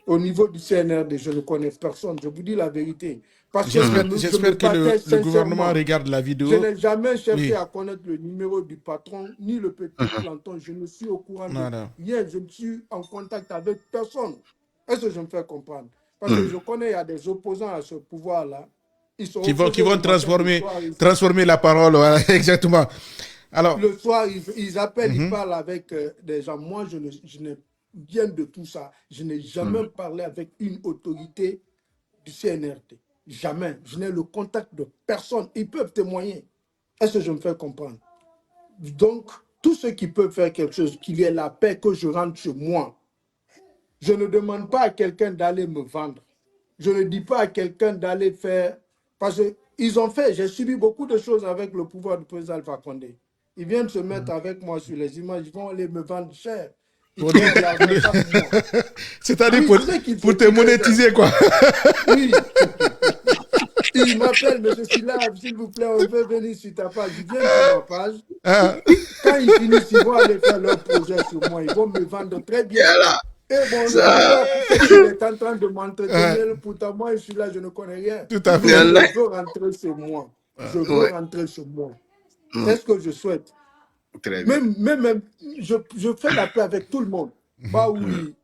Au niveau du CNRD, je ne connais personne. Je vous dis la vérité. Parce que je me J'espère que battais le gouvernement sincèrement. regarde la Je vidéo. n'ai jamais cherché Oui. à connaître le numéro du patron, ni le petit planton. Je ne suis au courant de Voilà. rien. Je ne suis en contact avec personne. Est-ce que je me fais comprendre? Parce que je connais, il y a des opposants à ce pouvoir-là. Ils sont Qui vont opposés le matin, le soir, transformer la parole. Voilà, exactement. Alors, le soir, ils appellent, ils parlent avec des gens. Moi, je n'ai rien de tout ça. Je n'ai jamais parlé avec une autorité du CNRD. Jamais. Je n'ai le contact de personne. Ils peuvent témoigner. Est-ce que je me fais comprendre? Donc, tous ceux qui peuvent faire quelque chose, qu'il y ait la paix, que je rentre chez moi. Je ne demande pas à quelqu'un d'aller me vendre. Je ne dis pas à quelqu'un d'aller faire... Parce qu'ils ont fait, j'ai subi beaucoup de choses avec le pouvoir du président Alpha Condé. Ils viennent se mettre avec moi sur les images, ils vont aller me vendre cher. Ils vont de l'argent chaque mois. c'est-à-dire Oui, pour te monétiser, quoi. Oui. Ils m'appellent, monsieur Silla, s'il vous plaît, on veut venir sur ta page. Ils viennent sur ma page. Quand ils finissent, ils vont aller faire leur projet sur moi. Ils vont me vendre très bien. Et bon, le pouvoir est en train de m'entretenir. Pourtant, moi, je suis là, je ne connais rien. Tout à fait. Je veux rentrer chez moi. Je veux rentrer chez moi. C'est ce que je souhaite. Très bien. Même je fais la paix avec tout le monde. Baoui,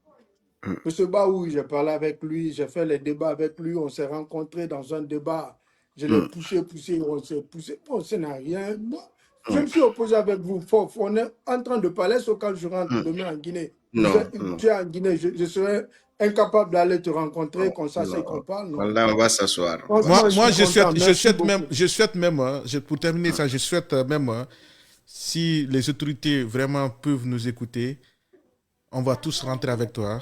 monsieur Baoui, j'ai parlé avec lui, j'ai fait les débats avec lui, on s'est rencontrés dans un débat. Je l'ai poussé, on s'est poussé. Bon, ça n'a rien. Moi, je me suis opposé avec vous. On est en train de parler, sauf quand je rentre demain en Guinée. Tu es en Guinée, je serais incapable d'aller te rencontrer, qu'on sache qu'on parle. Non? Là, on va s'asseoir. Moi, je souhaite même, pour terminer ça, je souhaite même, si les autorités vraiment peuvent nous écouter, on va tous rentrer avec toi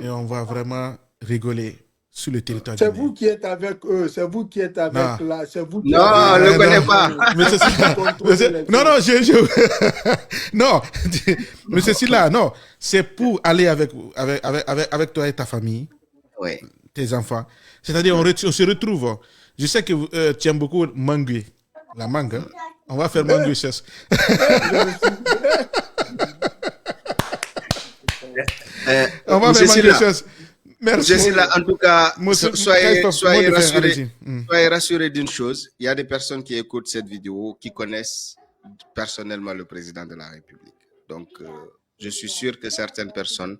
et on va vraiment rigoler sur le territoire c'est guinéen. vous qui êtes avec eux, c'est vous qui êtes avec là, c'est vous qui non, on ne le connaît pas. Non, monsieur Silla, non, c'est pour aller avec toi et ta famille, tes enfants. C'est-à-dire, on se retrouve. Je sais que tu aimes beaucoup mangue, la mangue. On va faire mangue chess. On va faire mangue chess. Merci. En tout cas, soyez rassurés d'une chose. Il y a des personnes qui écoutent cette vidéo qui connaissent personnellement le président de la République. Donc, je suis sûr que certaines personnes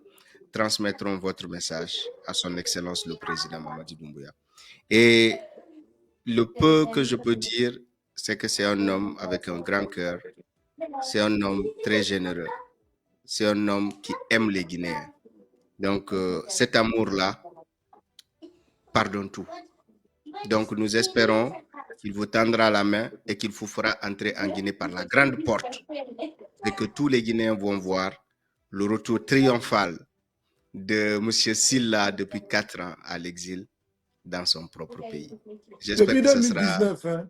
transmettront votre message à son Excellence le président Mamadi Doumbouya. Et le peu que je peux dire, c'est que c'est un homme avec un grand cœur. C'est un homme très généreux. C'est un homme qui aime les Guinéens. Donc, cet amour-là pardonne tout. Donc, nous espérons qu'il vous tendra la main et qu'il vous fera entrer en Guinée par la grande porte. et que tous les Guinéens vont voir le retour triomphal de M. Silla depuis 4 ans à l'exil dans son propre pays. J'espère Depuis que ce sera... 2019, hein.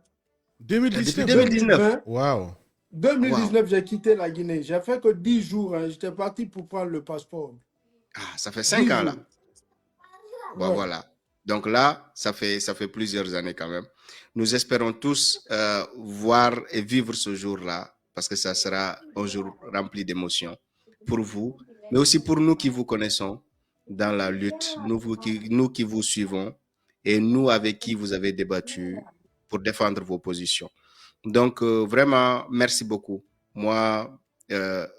Depuis 2019. 2019. Waouh. 2019, j'ai quitté la Guinée. J'ai fait que 10 jours. Hein. J'étais parti pour prendre le passeport. Ah, ça fait 5 ans là. Bon, Ouais. voilà. Donc là, ça fait plusieurs années quand même. Nous espérons tous voir et vivre ce jour-là parce que ça sera un jour rempli d'émotions pour vous, mais aussi pour nous qui vous connaissons dans la lutte, nous qui vous suivons et nous avec qui vous avez débattu pour défendre vos positions. Donc, vraiment, merci beaucoup. Moi,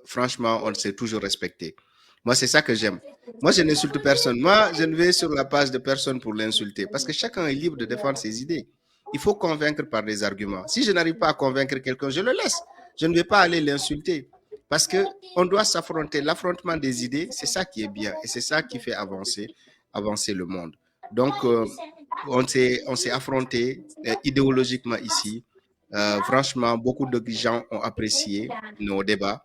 franchement, on s'est toujours respecté. Moi, c'est ça que j'aime. Moi, je n'insulte personne. Moi, je ne vais sur la page de personne pour l'insulter parce que chacun est libre de défendre ses idées. Il faut convaincre par des arguments. Si je n'arrive pas à convaincre quelqu'un, je le laisse. Je ne vais pas aller l'insulter parce qu'on doit s'affronter. L'affrontement des idées, c'est ça qui est bien et c'est ça qui fait avancer le monde. Donc, on s'est affronté idéologiquement ici. Franchement, beaucoup de gens ont apprécié nos débats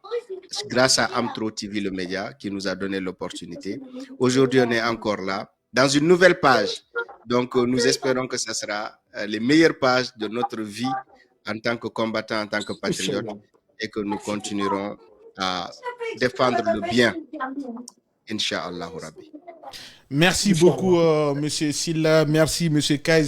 grâce à Amtro TV, le média, qui nous a donné l'opportunité. Aujourd'hui, on est encore là, dans une nouvelle page. Donc, nous espérons que ce sera les meilleures pages de notre vie en tant que combattant, en tant que patriote, et que nous continuerons à défendre le bien. Inch'Allah Rabbi. Merci beaucoup, Monsieur Silla. Merci, Monsieur Kais,